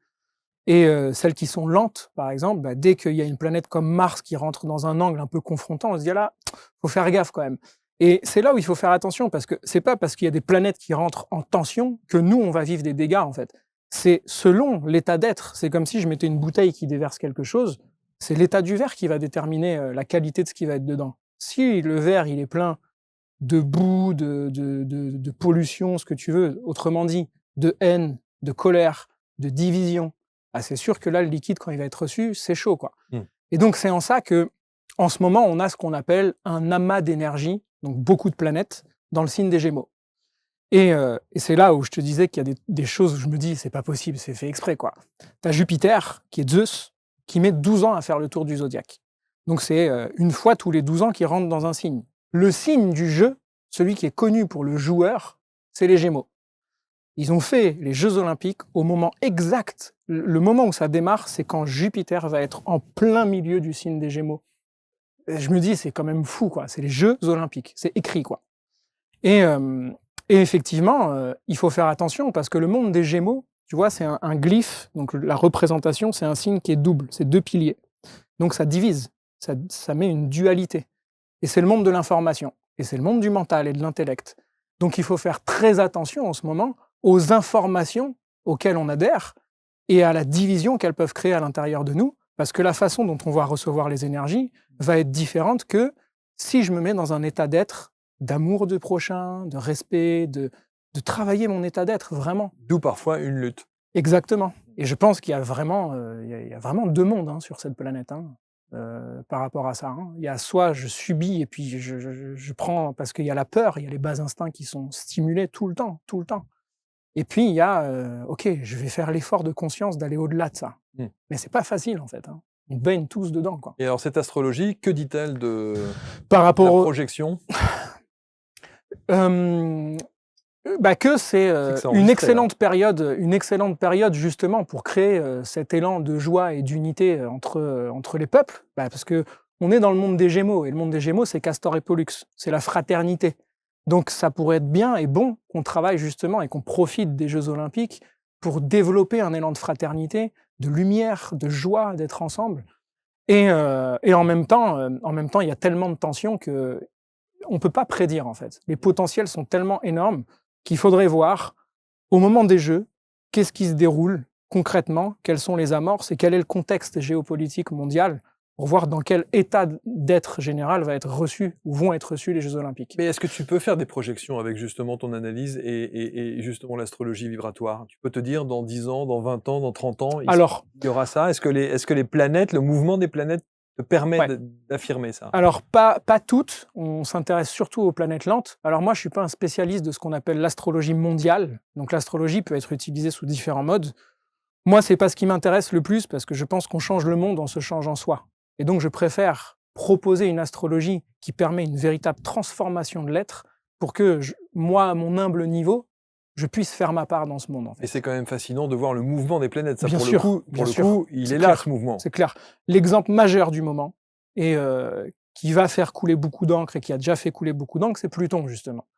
Et celles qui sont lentes, par exemple, dès qu'il y a une planète comme Mars qui rentre dans un angle un peu confrontant, on se dit là, faut faire gaffe quand même. Et c'est là où il faut faire attention, parce que c'est pas parce qu'il y a des planètes qui rentrent en tension que nous, on va vivre des dégâts, en fait. C'est selon l'état d'être. C'est comme si je mettais une bouteille qui déverse quelque chose, c'est l'état du verre qui va déterminer la qualité de ce qui va être dedans. Si le verre, il est plein de boue, de pollution, ce que tu veux, autrement dit, de haine, de colère, de division, c'est sûr que là, le liquide, quand il va être reçu, c'est chaud, quoi. Mm. Et donc, c'est en ça que, en ce moment, on a ce qu'on appelle un amas d'énergie, donc beaucoup de planètes, dans le signe des Gémeaux. Et c'est là où je te disais qu'il y a des choses où je me dis, c'est pas possible, c'est fait exprès, quoi. T'as Jupiter, qui est Zeus, qui met 12 ans à faire le tour du zodiaque. Donc c'est une fois tous les 12 ans qu'il rentre dans un signe. Le signe du jeu, celui qui est connu pour le joueur, c'est les Gémeaux. Ils ont fait les Jeux Olympiques au moment exact. Le moment où ça démarre, c'est quand Jupiter va être en plein milieu du signe des Gémeaux. Et je me dis, c'est quand même fou, quoi. C'est les Jeux Olympiques, c'est écrit, quoi. Et effectivement, il faut faire attention parce que le monde des Gémeaux, tu vois, c'est un glyphe. Donc la représentation, c'est un signe qui est double, c'est 2 piliers. Donc ça divise, ça met une dualité. Et c'est le monde de l'information. Et c'est le monde du mental et de l'intellect. Donc il faut faire très attention en ce moment aux informations auxquelles on adhère et à la division qu'elles peuvent créer à l'intérieur de nous, parce que la façon dont on va recevoir les énergies va être différente que si je me mets dans un état d'être, d'amour du prochain, de respect, de travailler mon état d'être, vraiment. D'où parfois une lutte. Exactement. Et je pense qu'il y a vraiment, il y a vraiment 2 mondes sur cette planète, par rapport à ça. Il y a soit je subis et puis je prends parce qu'il y a la peur, il y a les bas instincts qui sont stimulés tout le temps, tout le temps. Et puis il y a, ok, je vais faire l'effort de conscience d'aller au-delà de ça. Mais c'est pas facile en fait. On baigne tous dedans, quoi. Et alors cette astrologie, que dit-elle de Par la rapport au, projection? que c'est que c'est une enregistré, excellente période justement pour créer cet élan de joie et d'unité entre les peuples, parce que on est dans le monde des Gémeaux et le monde des Gémeaux c'est Castor et Pollux, c'est la fraternité. Donc ça pourrait être bien et bon qu'on travaille justement et qu'on profite des Jeux Olympiques pour développer un élan de fraternité, de lumière, de joie, d'être ensemble. Et en même temps, il y a tellement de tensions que on peut pas prédire en fait. Les potentiels sont tellement énormes qu'il faudrait voir au moment des Jeux qu'est-ce qui se déroule concrètement, quelles sont les amorces et quel est le contexte géopolitique mondial pour voir dans quel état d'être général va être reçu ou vont être reçus les Jeux Olympiques. Mais est-ce que tu peux faire des projections avec justement ton analyse et justement l'astrologie vibratoire? Tu peux te dire dans 10 ans, dans 20 ans, dans 30 ans, il y aura ça? Est-ce que les planètes, le mouvement des planètes te permet d'affirmer ça? Alors, pas toutes. On s'intéresse surtout aux planètes lentes. Alors moi, je suis pas un spécialiste de ce qu'on appelle l'astrologie mondiale. Donc l'astrologie peut être utilisée sous différents modes. Moi, c'est pas ce qui m'intéresse le plus parce que je pense qu'on change le monde en se changeant soi. Et donc, je préfère proposer une astrologie qui permet une véritable transformation de l'être pour que moi, à mon humble niveau, je puisse faire ma part dans ce monde. En fait. Et c'est quand même fascinant de voir le mouvement des planètes. Ça, bien pour sûr, le coup, il est là, ce mouvement. C'est clair. L'exemple majeur du moment, et qui va faire couler beaucoup d'encre et qui a déjà fait couler beaucoup d'encre, c'est Pluton, justement.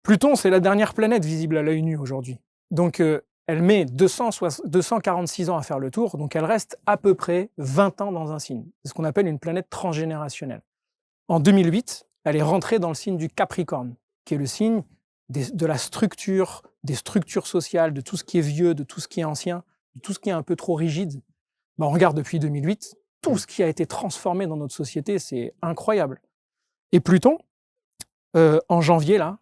Pluton, c'est la dernière planète visible à l'œil nu aujourd'hui. Donc, elle met 246 ans à faire le tour, donc elle reste à peu près 20 ans dans un signe. C'est ce qu'on appelle une planète transgénérationnelle. En 2008, elle est rentrée dans le signe du Capricorne, qui est le signe de la structure, des structures sociales, de tout ce qui est vieux, de tout ce qui est ancien, de tout ce qui est un peu trop rigide. On regarde depuis 2008, tout ce qui a été transformé dans notre société, c'est incroyable. Et Pluton, en janvier, là,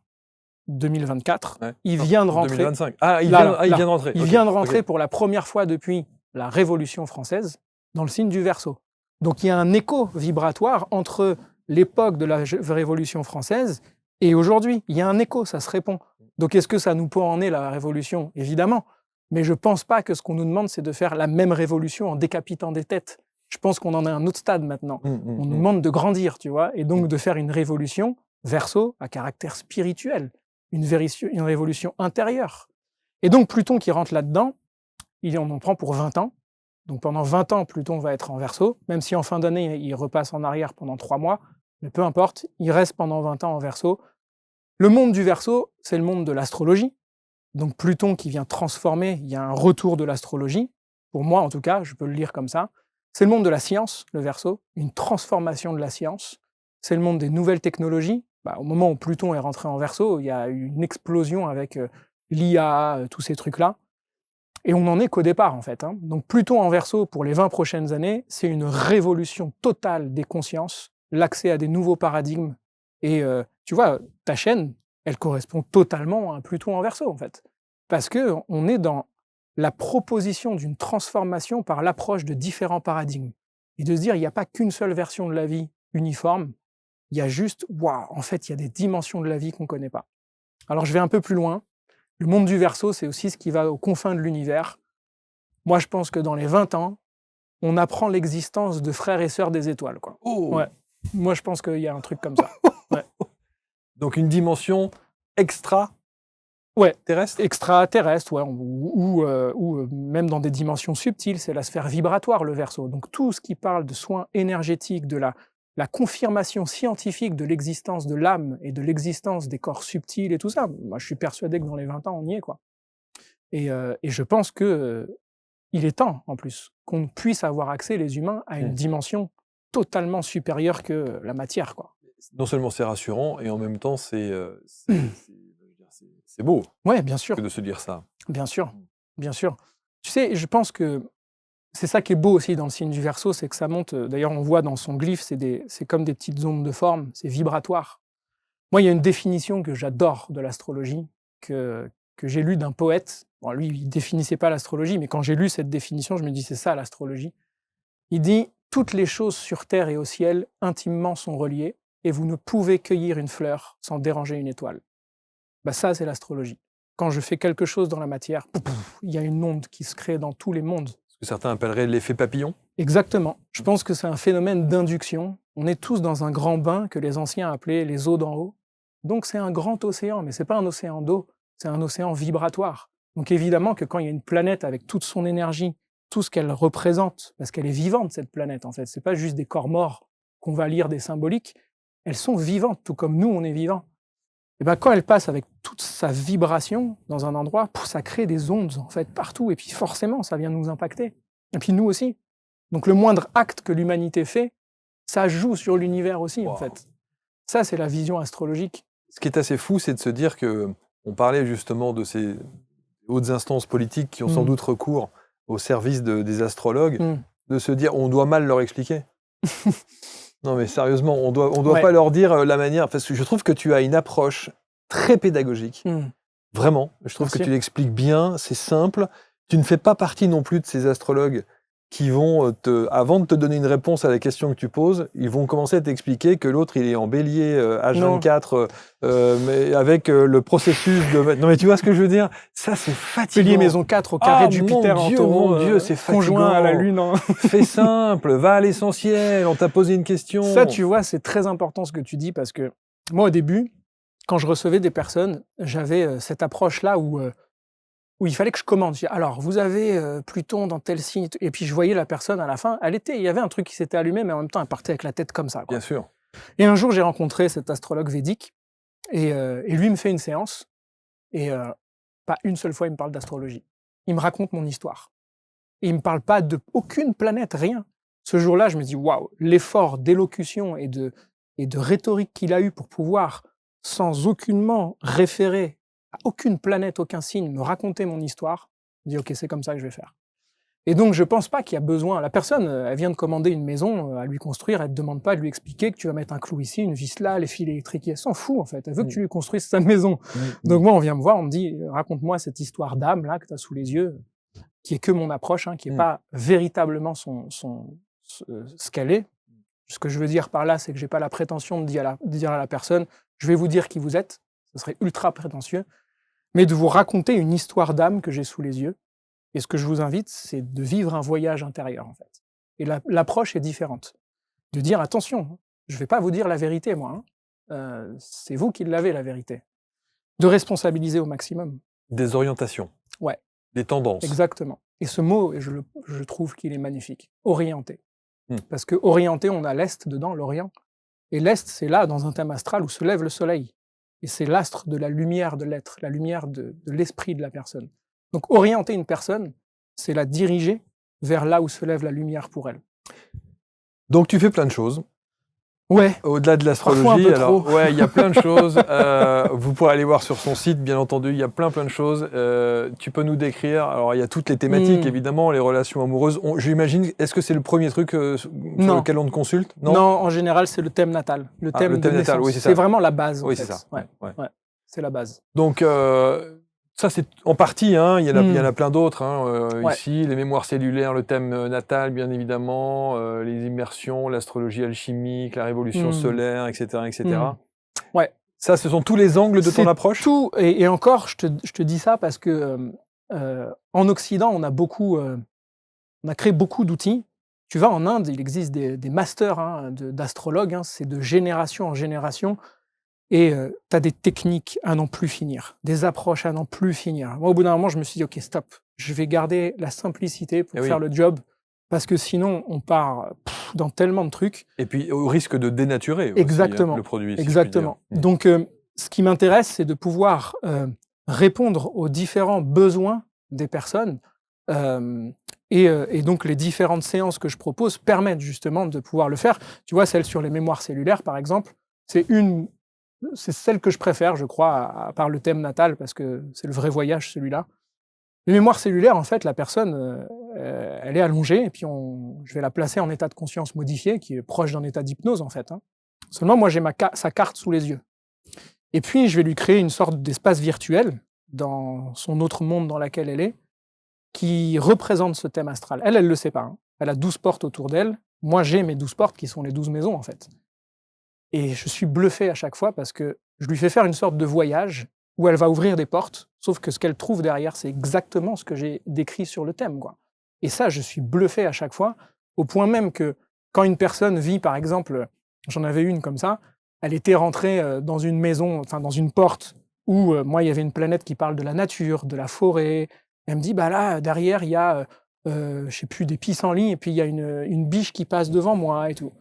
2024, il vient de rentrer. 2025. Il vient de rentrer. Il vient de rentrer pour la première fois depuis la Révolution française dans le signe du Verseau. Donc il y a un écho vibratoire entre l'époque de la Révolution française et aujourd'hui. Il y a un écho, ça se répond. Donc est-ce que ça nous peut en est la Révolution? Évidemment. Mais je ne pense pas que ce qu'on nous demande, c'est de faire la même révolution en décapitant des têtes. Je pense qu'on en est à un autre stade maintenant. On nous demande de grandir, tu vois, et donc de faire une révolution Verseau à caractère spirituel. Une révolution intérieure. Et donc Pluton qui rentre là-dedans, on en prend pour 20 ans. Donc pendant 20 ans, Pluton va être en Verseau, même si en fin d'année, il repasse en arrière pendant 3 mois, mais peu importe, il reste pendant 20 ans en Verseau. Le monde du Verseau, c'est le monde de l'astrologie. Donc Pluton qui vient transformer, il y a un retour de l'astrologie. Pour moi, en tout cas, je peux le lire comme ça. C'est le monde de la science, le Verseau, une transformation de la science. C'est le monde des nouvelles technologies. Au moment où Pluton est rentré en Verseau, il y a eu une explosion avec l'IA, tous ces trucs-là. Et on n'en est qu'au départ, en fait. Donc Pluton en Verseau, pour les 20 prochaines années, c'est une révolution totale des consciences, l'accès à des nouveaux paradigmes. Et tu vois, ta chaîne, elle correspond totalement à un Pluton en Verseau, en fait. Parce qu'on est dans la proposition d'une transformation par l'approche de différents paradigmes. Et de se dire, il n'y a pas qu'une seule version de la vie uniforme, il y a juste, waouh, en fait, il y a des dimensions de la vie qu'on ne connaît pas. Alors je vais un peu plus loin. Le monde du Verseau, c'est aussi ce qui va aux confins de l'univers. Moi, je pense que dans les 20 ans, on apprend l'existence de frères et sœurs des étoiles, quoi. Oh. Ouais. Moi, je pense qu'il y a un truc comme ça. Ouais. Donc une dimension extra terrestre, extraterrestre, ouais, ou même dans des dimensions subtiles, c'est la sphère vibratoire, le Verseau. Donc tout ce qui parle de soins énergétiques, de la confirmation scientifique de l'existence de l'âme et de l'existence des corps subtils et tout ça, moi je suis persuadé que dans les 20 ans, on y est, quoi. Et je pense que il est temps, en plus, qu'on puisse avoir accès, les humains, à une dimension totalement supérieure que la matière, quoi. Non seulement c'est rassurant, et en même temps c'est beau. Ouais, bien sûr. Que de se dire ça. Bien sûr, bien sûr. Tu sais, je pense que c'est ça qui est beau aussi dans le signe du Verseau, c'est que ça monte, d'ailleurs on voit dans son glyphe, c'est comme des petites ondes de forme, c'est vibratoire. Moi, il y a une définition que j'adore de l'astrologie, que j'ai lue d'un poète. Bon, lui, il ne définissait pas l'astrologie, mais quand j'ai lu cette définition, je me dis, c'est ça l'astrologie. Il dit, toutes les choses sur terre et au ciel intimement sont reliées, et vous ne pouvez cueillir une fleur sans déranger une étoile. Bah ça, c'est l'astrologie. Quand je fais quelque chose dans la matière, il y a une onde qui se crée dans tous les mondes. Ce que certains appelleraient l'effet papillon. Exactement. Je pense que c'est un phénomène d'induction. On est tous dans un grand bain que les anciens appelaient les eaux d'en haut. Donc c'est un grand océan, mais c'est pas un océan d'eau, c'est un océan vibratoire. Donc évidemment que quand il y a une planète avec toute son énergie, tout ce qu'elle représente, parce qu'elle est vivante cette planète en fait, c'est pas juste des corps morts qu'on va lire des symboliques, elles sont vivantes, tout comme nous on est vivants. Et ben quand elle passe avec toute sa vibration dans un endroit, ça crée des ondes en fait partout, et puis forcément ça vient nous impacter. Et puis nous aussi. Donc le moindre acte que l'humanité fait, ça joue sur l'univers aussi en fait. Ça c'est la vision astrologique. Ce qui est assez fou, c'est de se dire que on parlait justement de ces hautes instances politiques qui ont sans doute recours au service des astrologues, de se dire on doit mal leur expliquer. Non mais sérieusement, on doit pas leur dire la manière, parce que je trouve que tu as une approche très pédagogique. Vraiment, je trouve que tu l'expliques bien, c'est simple. Tu ne fais pas partie non plus de ces astrologues qui vont, avant de te donner une réponse à la question que tu poses, ils vont commencer à t'expliquer que l'autre, il est en bélier H24, mais avec le processus de... Non mais tu vois ce que je veux dire? Ça, c'est fatigant. Bélier maison 4 au carré de Jupiter en taureau, mon Dieu, c'est fatigant. Conjoint à la Lune. Fais simple, va à l'essentiel, on t'a posé une question. Ça, tu vois, c'est très important ce que tu dis, parce que moi, au début, quand je recevais des personnes, j'avais cette approche-là où il fallait que je commande. Alors, vous avez Pluton dans tel signe. Et puis, je voyais la personne à la fin, il y avait un truc qui s'était allumé, mais en même temps, elle partait avec la tête comme ça, quoi. Bien sûr. Et un jour, j'ai rencontré cet astrologue védique, et lui me fait une séance, et pas une seule fois, il me parle d'astrologie. Il me raconte mon histoire. Et il me parle pas d'aucune planète, rien. Ce jour-là, je me dis, waouh, l'effort d'élocution et de rhétorique qu'il a eu pour pouvoir, sans aucunement référer à aucune planète, aucun signe, me raconter mon histoire, je dis ok, c'est comme ça que je vais faire. Et donc je pense pas qu'il y a besoin, la personne, elle vient de commander une maison à lui construire, elle te demande pas de lui expliquer que tu vas mettre un clou ici, une vis là, les fils électriques, elle s'en fout en fait, elle veut que tu lui construises sa maison. Donc moi on vient me voir, on me dit raconte-moi cette histoire d'âme là que tu as sous les yeux, qui est que mon approche, hein, qui est pas véritablement ce qu'elle est. Ce que je veux dire par là, c'est que j'ai pas la prétention de dire à la personne je vais vous dire qui vous êtes, ce serait ultra prétentieux, mais de vous raconter une histoire d'âme que j'ai sous les yeux. Et ce que je vous invite, c'est de vivre un voyage intérieur, en fait. Et l'approche est différente. De dire, attention, je ne vais pas vous dire la vérité, moi. C'est vous qui l'avez, la vérité. De responsabiliser au maximum. Des orientations. Ouais. Des tendances. Exactement. Et ce mot, je trouve qu'il est magnifique. Orienter. Parce que orienter, on a l'Est dedans, l'Orient. Et l'Est, c'est là, dans un thème astral, où se lève le soleil. Et c'est l'astre de la lumière de l'être, la lumière de l'esprit de la personne. Donc orienter une personne, c'est la diriger vers là où se lève la lumière pour elle. Donc tu fais plein de choses. Ouais. Au-delà de l'astrologie, alors ouais, il y a plein de choses. Vous pourrez aller voir sur son site, bien entendu, il y a plein de choses. Tu peux nous décrire. Alors il y a toutes les thématiques, évidemment, les relations amoureuses. J'imagine. Est-ce que c'est le premier truc sur lequel on te consulte? Non, en général, c'est le thème natal. Le thème natal, oui, c'est ça. C'est vraiment la base. Oui, c'est ça. Ouais. C'est la base. Donc Ça, c'est en partie, hein, il y en a plein d'autres. Ouais. Ici, les mémoires cellulaires, le thème natal, bien évidemment, les immersions, l'astrologie alchimique, la révolution solaire, etc. etc. Ouais. Ça, ce sont tous les angles de ton approche? Tout, et encore, je te dis ça parce que en Occident, on a créé beaucoup d'outils. Tu vas en Inde, il existe des masters d'astrologues, c'est de génération en génération. Et tu as des techniques à n'en plus finir, des approches à n'en plus finir. Moi, au bout d'un moment, je me suis dit: «OK, stop, je vais garder la simplicité pour faire le job, parce que sinon, on part dans tellement de trucs». Et puis, au risque de dénaturer aussi, Exactement, le produit, si exactement. je puis dire. Donc, ce qui m'intéresse, c'est de pouvoir répondre aux différents besoins des personnes, et donc les différentes séances que je propose permettent justement de pouvoir le faire. Tu vois, celle sur les mémoires cellulaires, par exemple, c'est celle que je préfère, je crois, à part le thème natal, parce que c'est le vrai voyage, celui-là. Les mémoires cellulaires, en fait, la personne, elle est allongée, et puis je vais la placer en état de conscience modifié, qui est proche d'un état d'hypnose, en fait. Seulement, moi, j'ai sa carte sous les yeux. Et puis, je vais lui créer une sorte d'espace virtuel dans son autre monde dans lequel elle est, qui représente ce thème astral. Elle le sait pas. Elle a 12 portes autour d'elle. Moi, j'ai mes 12 portes, qui sont les 12 maisons, en fait. Et je suis bluffé à chaque fois parce que je lui fais faire une sorte de voyage où elle va ouvrir des portes, sauf que ce qu'elle trouve derrière, c'est exactement ce que j'ai décrit sur le thème, quoi. Et ça, je suis bluffé à chaque fois, au point même que quand une personne vit, par exemple, j'en avais une comme ça, elle était rentrée dans une maison, enfin dans une porte où moi, il y avait une planète qui parle de la nature, de la forêt. Elle me dit: «Bah là, derrière, il y a, je sais plus, des pissenlits, et puis il y a une biche qui passe devant moi et tout».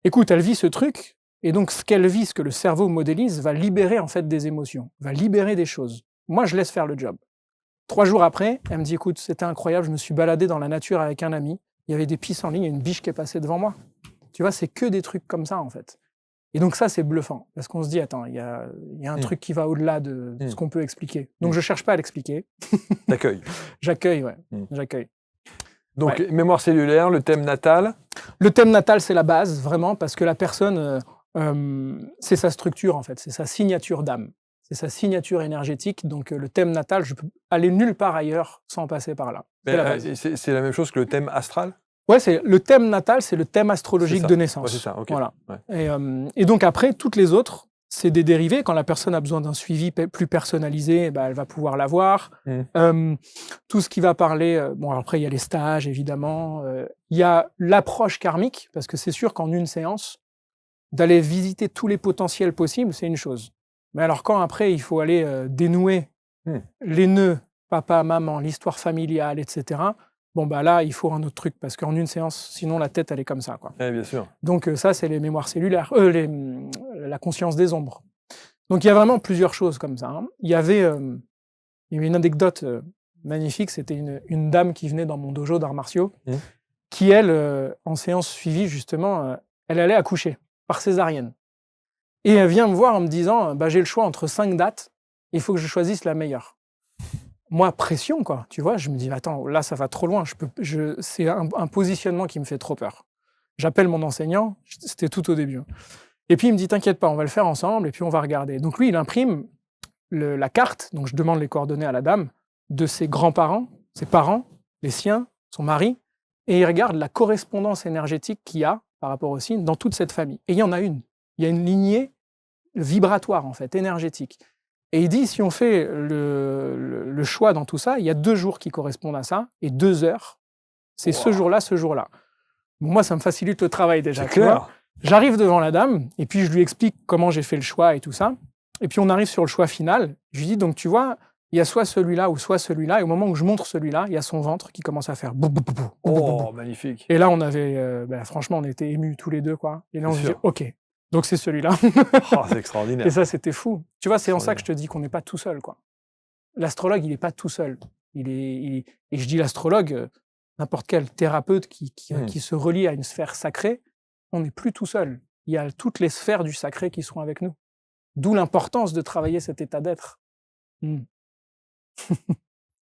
Écoute, elle vit ce truc. Et donc, ce qu'elle vit, ce que le cerveau modélise, va libérer en fait des émotions, va libérer des choses. Moi, je laisse faire le job. 3 jours après, elle me dit: «Écoute, c'était incroyable, je me suis baladé dans la nature avec un ami, il y avait des pissenlits, il y a une biche qui est passée devant moi». Tu vois, c'est que des trucs comme ça, en fait. Et donc ça, c'est bluffant, parce qu'on se dit: «Attends, il y a un truc qui va au-delà de ce qu'on peut expliquer». Donc je cherche pas à l'expliquer. T'accueilles. J'accueille, ouais, j'accueille. Donc, mémoire cellulaire, le thème natal. Le thème natal, c'est la base, vraiment, parce que la personne, c'est sa structure, en fait, c'est sa signature d'âme, c'est sa signature énergétique. Donc le thème natal, je peux aller nulle part ailleurs sans passer par là. C'est la même chose que le thème astral? Ouais, le thème natal, c'est le thème astrologique de naissance. Ouais, c'est ça, ok. Voilà. Ouais. Et donc après, toutes les autres, c'est des dérivés. Quand la personne a besoin d'un suivi plus personnalisé, elle va pouvoir l'avoir. Tout ce qui va parler... bon, après, il y a les stages, évidemment. Il y a l'approche karmique, parce que c'est sûr qu'en une séance, d'aller visiter tous les potentiels possibles, c'est une chose. Mais alors quand après, il faut aller dénouer les nœuds, papa, maman, l'histoire familiale, etc., bon, là, il faut un autre truc, parce qu'en une séance, sinon la tête, elle est comme ça, quoi. Ouais, bien sûr. Donc ça, c'est les mémoires cellulaires, la conscience des ombres. Donc il y a vraiment plusieurs choses comme ça. Il y avait une anecdote magnifique, c'était une dame qui venait dans mon dojo d'arts martiaux, qui, elle, en séance suivie, justement, elle allait accoucher par césarienne. Et elle vient me voir en me disant: j'ai le choix entre 5 dates, il faut que je choisisse la meilleure. Moi, pression, quoi, tu vois, je me dis: attends, là, ça va trop loin, c'est un positionnement qui me fait trop peur. J'appelle mon enseignant, c'était tout au début. Et puis il me dit: t'inquiète pas, on va le faire ensemble, et puis on va regarder. Donc lui, il imprime la carte, donc je demande les coordonnées à la dame, de ses grands-parents, ses parents, les siens, son mari, et il regarde la correspondance énergétique qu'il y a par rapport au signe dans toute cette famille. Et il y en a une. Il y a une lignée vibratoire, en fait, énergétique. Et il dit, si on fait le choix dans tout ça, il y a 2 jours qui correspondent à ça, et 2 heures, c'est ce jour-là, ce jour-là. Moi, ça me facilite le travail déjà. C'est clair. J'arrive devant la dame, et puis je lui explique comment j'ai fait le choix et tout ça. Et puis on arrive sur le choix final. Je lui dis: donc tu vois, il y a soit celui-là ou soit celui-là. Et au moment où je montre celui-là, il y a son ventre qui commence à faire bou bou bou bou. Oh, magnifique. Et là, on avait, franchement, on était émus tous les deux, quoi. Et là, on se dit: ok, donc c'est celui-là. Oh, c'est extraordinaire. Et ça, c'était fou. Tu vois, c'est en ça que je te dis qu'on n'est pas tout seul, quoi. L'astrologue, il n'est pas tout seul. Et je dis l'astrologue, n'importe quel thérapeute qui se relie à une sphère sacrée, on n'est plus tout seul. Il y a toutes les sphères du sacré qui sont avec nous. D'où l'importance de travailler cet état d'être.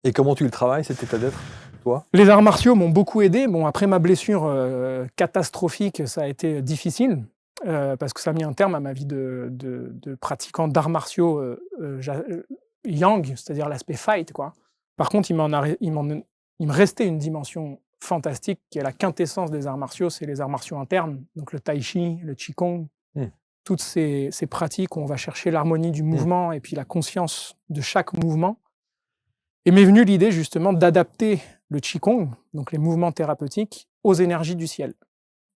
Et comment tu le travailles, cet état d'être, toi? Les arts martiaux m'ont beaucoup aidé. Bon, après ma blessure catastrophique, ça a été difficile, parce que ça a mis un terme à ma vie de pratiquant d'arts martiaux. yang, c'est-à-dire l'aspect fight, quoi. Par contre, il me restait une dimension fantastique qui est la quintessence des arts martiaux, c'est les arts martiaux internes, donc le tai chi, le qigong, toutes ces pratiques où on va chercher l'harmonie du mouvement et puis la conscience de chaque mouvement. Et m'est venue l'idée justement d'adapter le qigong, donc les mouvements thérapeutiques, aux énergies du ciel.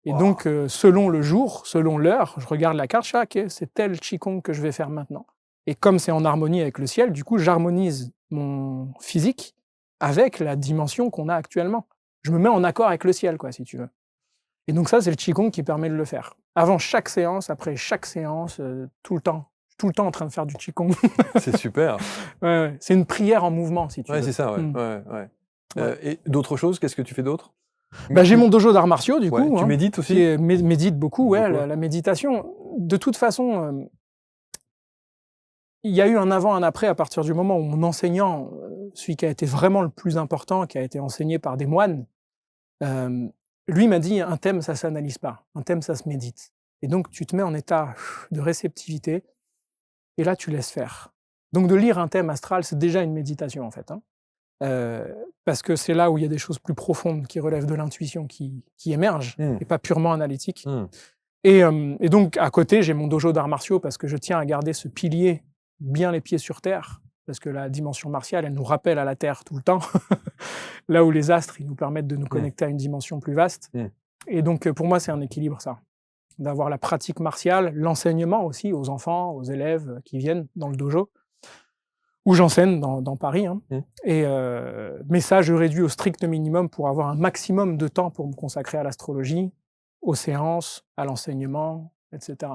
Et donc, selon le jour, selon l'heure, je regarde la carte, ok, c'est tel qigong que je vais faire maintenant. Et comme c'est en harmonie avec le ciel, du coup, j'harmonise mon physique avec la dimension qu'on a actuellement. Je me mets en accord avec le ciel, quoi, si tu veux. Et donc ça, c'est le qigong qui permet de le faire. Avant chaque séance, après chaque séance, tout le temps en train de faire du qigong. C'est super. Ouais. C'est une prière en mouvement, si tu veux. Ouais, c'est ça, ouais. Et d'autres choses, qu'est-ce que tu fais d'autre? J'ai mon dojo d'arts martiaux, du coup. Tu médites aussi? Médite beaucoup, la méditation. De toute façon, il y a eu un avant, un après à partir du moment où mon enseignant, celui qui a été vraiment le plus important, qui a été enseigné par des moines, lui m'a dit, un thème, ça s'analyse pas. Un thème, ça se médite. Et donc, tu te mets en état de réceptivité, et là, tu laisses faire. Donc, de lire un thème astral, c'est déjà une méditation, en fait. Parce que c'est là où il y a des choses plus profondes qui relèvent de l'intuition qui émergent, et pas purement analytiques. Et donc, à côté, j'ai mon dojo d'arts martiaux parce que je tiens à garder ce pilier bien les pieds sur terre, parce que la dimension martiale, elle nous rappelle à la terre tout le temps, là où les astres, ils nous permettent de nous connecter à une dimension plus vaste. Et donc, pour moi, c'est un équilibre, ça. D'avoir la pratique martiale, l'enseignement aussi aux enfants, aux élèves qui viennent dans le dojo, où j'enseigne dans Paris. Mais ça, je réduis au strict minimum pour avoir un maximum de temps pour me consacrer à l'astrologie, aux séances, à l'enseignement, etc.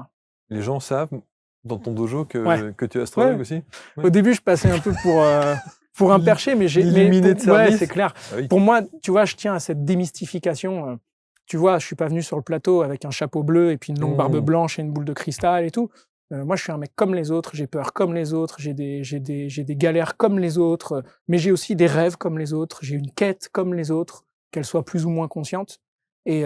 Les gens savent, dans ton dojo, que tu es astrologue aussi? Au début, je passais un peu pour un perché, mais j'ai... Illuminé de service. Ouais, c'est clair. Ah oui. Pour moi, tu vois, je tiens à cette démystification. Tu vois, je suis pas venu sur le plateau avec un chapeau bleu et puis une longue barbe blanche et une boule de cristal et tout. Moi, je suis un mec comme les autres, j'ai peur comme les autres, j'ai des galères comme les autres, mais j'ai aussi des rêves comme les autres, j'ai une quête comme les autres, qu'elle soit plus ou moins consciente. Et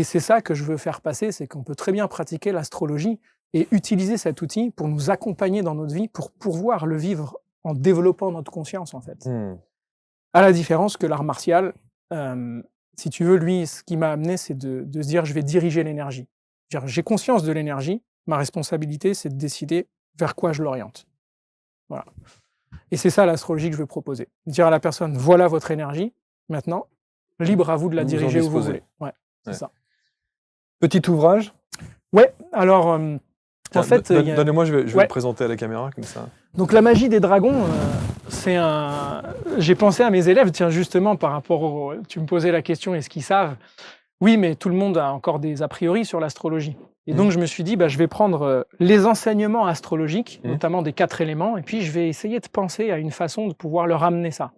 c'est ça que je veux faire passer, c'est qu'on peut très bien pratiquer l'astrologie et utiliser cet outil pour nous accompagner dans notre vie, pour pouvoir le vivre en développant notre conscience, en fait. À la différence que l'art martial, si tu veux, lui, ce qui m'a amené, c'est de se dire, je vais diriger l'énergie. J'ai conscience de l'énergie, ma responsabilité, c'est de décider vers quoi je l'oriente. Voilà. Et c'est ça l'astrologie que je veux proposer. Dire à la personne, voilà votre énergie, maintenant, libre à vous de la diriger où vous voulez. Ouais, c'est ça. Petit ouvrage? Ouais, alors, en fait... Donnez-moi, je vais le présenter à la caméra, comme ça. Donc la magie des dragons, j'ai pensé à mes élèves, tiens, justement, par rapport tu me posais la question, est-ce qu'ils savent? Oui, mais tout le monde a encore des a priori sur l'astrologie. Et donc, je me suis dit, je vais prendre les enseignements astrologiques, notamment des 4 éléments, et puis je vais essayer de penser à une façon de pouvoir leur amener ça.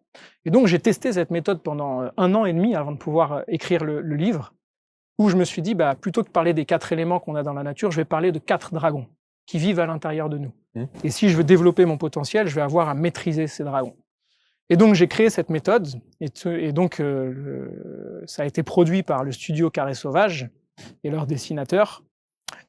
Et donc, j'ai testé cette méthode pendant 1 an et demi avant de pouvoir écrire le livre, où je me suis dit, plutôt que de parler des 4 éléments qu'on a dans la nature, je vais parler de 4 dragons qui vivent à l'intérieur de nous. Et si je veux développer mon potentiel, je vais avoir à maîtriser ces dragons. Et donc, j'ai créé cette méthode, et donc, ça a été produit par le studio Carré Sauvage et leurs dessinateurs.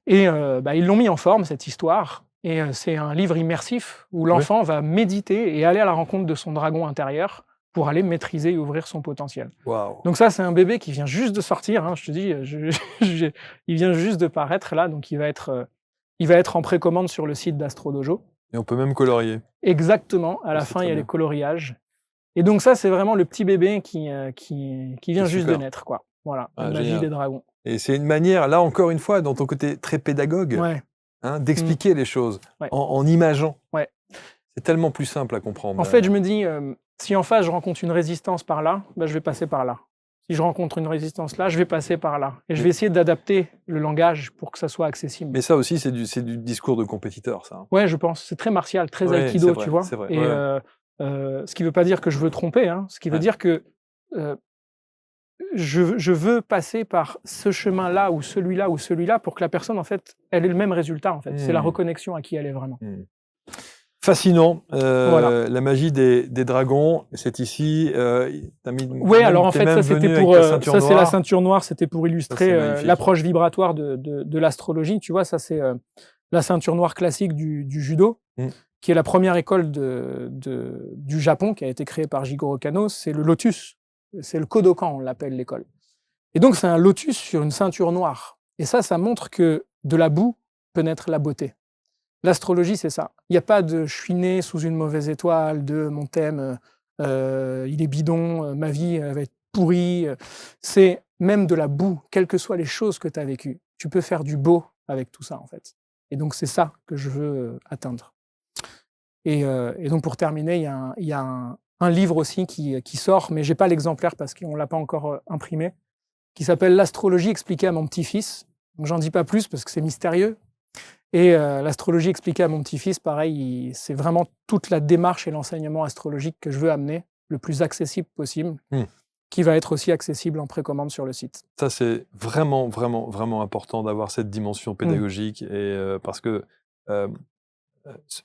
Et ils l'ont mis en forme, cette histoire, et c'est un livre immersif où l'enfant va méditer et aller à la rencontre de son dragon intérieur pour aller maîtriser et ouvrir son potentiel. Wow. Donc ça, c'est un bébé qui vient juste de sortir, je te dis, il vient juste de paraître là, donc il va être en précommande sur le site d'Astro Dojo. Et on peut même colorier. Exactement, à la fin, il y a les coloriages. Et donc ça, c'est vraiment le petit bébé qui vient juste de naître, quoi. Voilà, la magie des dragons. Et c'est une manière, là encore une fois, dans ton côté très pédagogue, d'expliquer les choses en imageant. Ouais. C'est tellement plus simple à comprendre. En fait, je me dis, si en face, je rencontre une résistance par là, je vais passer par là. Si je rencontre une résistance là, je vais passer par là. Et je vais essayer d'adapter le langage pour que ça soit accessible. Mais ça aussi, c'est du discours de compétiteur, ça. Ouais, je pense. C'est très martial, très aïkido, tu vois. C'est vrai. Et ce qui ne veut pas dire que je veux tromper, ce qui veut dire que je veux passer par ce chemin-là ou celui-là pour que la personne, en fait, elle ait le même résultat, en fait. C'est la reconnexion à qui elle est vraiment. Fascinant. La magie des dragons, c'est ici. Oui, alors en fait, ça c'était pour ça c'est la ceinture noire, c'était pour illustrer l'approche vibratoire de l'astrologie. Tu vois, ça c'est la ceinture noire classique du judo. qui est la première école du Japon, qui a été créée par Jigoro Kano, c'est le lotus. C'est le Kodokan, on l'appelle l'école. Et donc, c'est un lotus sur une ceinture noire. Et ça montre que de la boue peut naître la beauté. L'astrologie, c'est ça. Il n'y a pas de « je suis né sous une mauvaise étoile », de « mon thème, il est bidon, ma vie va être pourrie ». C'est même de la boue, quelles que soient les choses que tu as vécues. Tu peux faire du beau avec tout ça, en fait. Et donc, c'est ça que je veux atteindre. Et donc, pour terminer, il y a un livre aussi qui sort, mais je n'ai pas l'exemplaire parce qu'on ne l'a pas encore imprimé, qui s'appelle « L'astrologie expliquée à mon petit-fils ». Donc, j'en dis pas plus parce que c'est mystérieux. Et l'astrologie expliquée à mon petit-fils, pareil, c'est vraiment toute la démarche et l'enseignement astrologique que je veux amener le plus accessible possible, qui va être aussi accessible en précommande sur le site. Ça, c'est vraiment, vraiment, vraiment important d'avoir cette dimension pédagogique, et parce que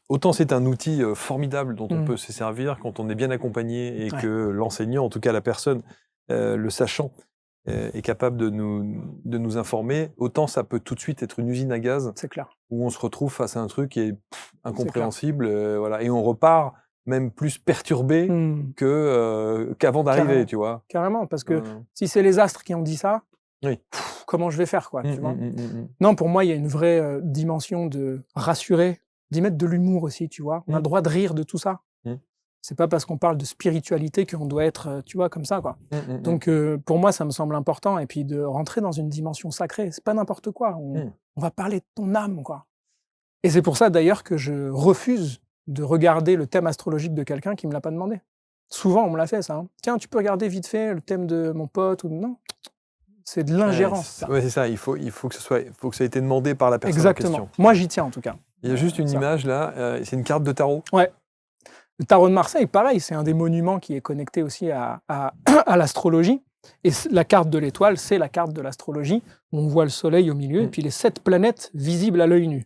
autant c'est un outil formidable dont on peut se servir quand on est bien accompagné et que l'enseignant, en tout cas la personne, le sachant, est capable de nous informer, autant ça peut tout de suite être une usine à gaz. C'est clair. Où on se retrouve face à un truc qui est incompréhensible, voilà, et on repart même plus perturbé qu'avant d'arriver, tu vois. Carrément, parce que si c'est les astres qui ont dit ça, comment je vais faire, quoi, tu vois. Non, pour moi, il y a une vraie dimension de rassurer, d'y mettre de l'humour aussi, tu vois. On a le droit de rire de tout ça. C'est pas parce qu'on parle de spiritualité qu'on doit être, tu vois, comme ça, quoi. Donc, pour moi, ça me semble important. Et puis, de rentrer dans une dimension sacrée, c'est pas n'importe quoi. On va parler de ton âme, quoi. Et c'est pour ça, d'ailleurs, que je refuse de regarder le thème astrologique de quelqu'un qui me l'a pas demandé. Souvent, on me l'a fait, ça. Hein. Tiens, tu peux regarder vite fait le thème de mon pote ou non. C'est de l'ingérence. Ouais, c'est ça. Il faut que ça ait été demandé par la personne Exactement. en question. Moi, j'y tiens, en tout cas. Il y a juste une image, là. C'est une carte de tarot. Ouais. Le tarot de Marseille, pareil, c'est un des monuments qui est connecté aussi à l'astrologie. Et la carte de l'étoile, c'est la carte de l'astrologie. On voit le soleil au milieu et puis les 7 planètes visibles à l'œil nu.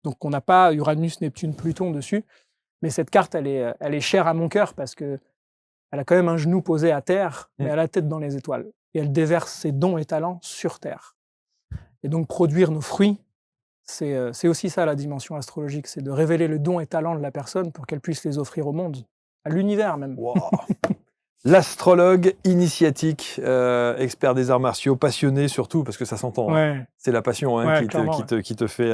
Donc on n'a pas Uranus, Neptune, Pluton dessus. Mais cette carte, elle est chère à mon cœur parce qu'elle a quand même un genou posé à terre, mais elle a la tête dans les étoiles. Et elle déverse ses dons et talents sur terre. Et donc produire nos fruits, c'est aussi ça la dimension astrologique, c'est de révéler le don et talent de la personne pour qu'elle puisse les offrir au monde, à l'univers même. Wow. L'astrologue initiatique, expert des arts martiaux, passionné surtout, parce que ça s'entend. Ouais. Hein. C'est la passion qui te fait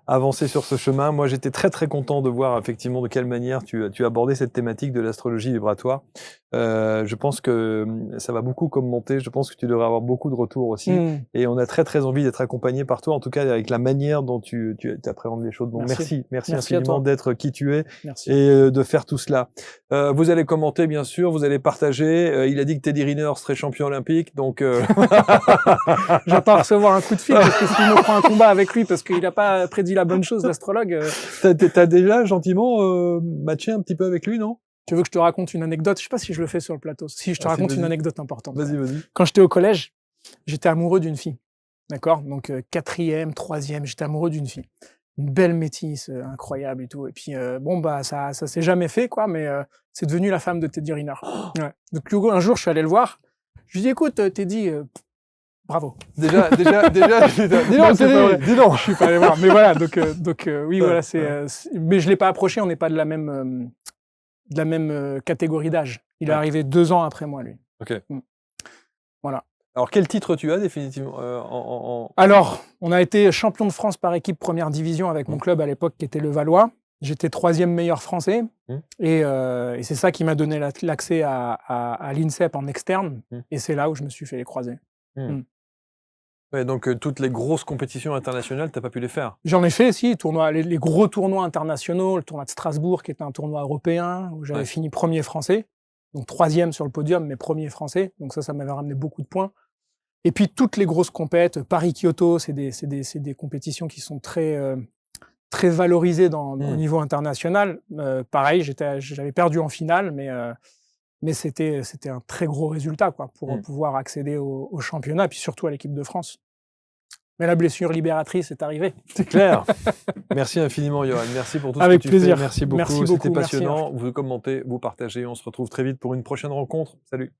avancer sur ce chemin. Moi, j'étais très très content de voir effectivement de quelle manière tu as abordé cette thématique de l'astrologie vibratoire. Je pense que ça va beaucoup commenter. Je pense que tu devrais avoir beaucoup de retours aussi. Et on a très très envie d'être accompagné par toi, en tout cas avec la manière dont tu appréhendes les choses. Donc merci infiniment d'être qui tu es et de faire tout cela. Vous allez commenter bien sûr, vous allez partager. Il a dit que Teddy Riner serait champion olympique, donc... J'attends recevoir un coup de fil parce que s'il me prend un combat avec lui parce qu'il n'a pas prédit la bonne chose, l'astrologue... T'as déjà gentiment matché un petit peu avec lui, non? Tu veux que je te raconte une anecdote? Je sais pas si je le fais sur le plateau. Si, je te raconte une anecdote importante. Vas-y. Quand j'étais au collège, j'étais amoureux d'une fille. D'accord? Donc 4e, 3e, j'étais amoureux d'une fille. Une belle métisse, incroyable et tout. Et puis, ça s'est jamais fait, quoi, mais c'est devenu la femme de Teddy Riner. Ouais. Donc, un jour, je suis allé le voir. Je lui ai dit, écoute, Teddy, bravo. Déjà, dis non. Je suis pas allé voir. Mais voilà, donc oui, voilà, mais je l'ai pas approché, on n'est pas de la même catégorie d'âge. Il est arrivé 2 ans après moi, lui. Ok. Voilà. Alors, quel titre tu as définitivement Alors, on a été champion de France par équipe première division avec mon club à l'époque qui était le Valois. J'étais 3e meilleur français et c'est ça qui m'a donné l'accès à l'INSEP en externe et c'est là où je me suis fait les croisés. Ouais, donc toutes les grosses compétitions internationales, t'as pas pu les faire? J'en ai fait, si, les gros tournois internationaux, le tournoi de Strasbourg qui était un tournoi européen où j'avais fini premier français, donc 3e sur le podium mais premier français, donc ça m'avait ramené beaucoup de points. Et puis toutes les grosses compètes, Paris-Kyoto, c'est des compétitions qui sont très valorisées au niveau international. Pareil, j'avais perdu en finale, mais c'était un très gros résultat quoi, pour pouvoir accéder au championnat, puis surtout à l'équipe de France. Mais la blessure libératrice est arrivée. C'est clair. Merci infiniment, Johan. Merci pour tout ce Avec que tu plaisir. fais. Merci beaucoup. C'était passionnant. Vous commentez, vous partagez. On se retrouve très vite pour une prochaine rencontre. Salut.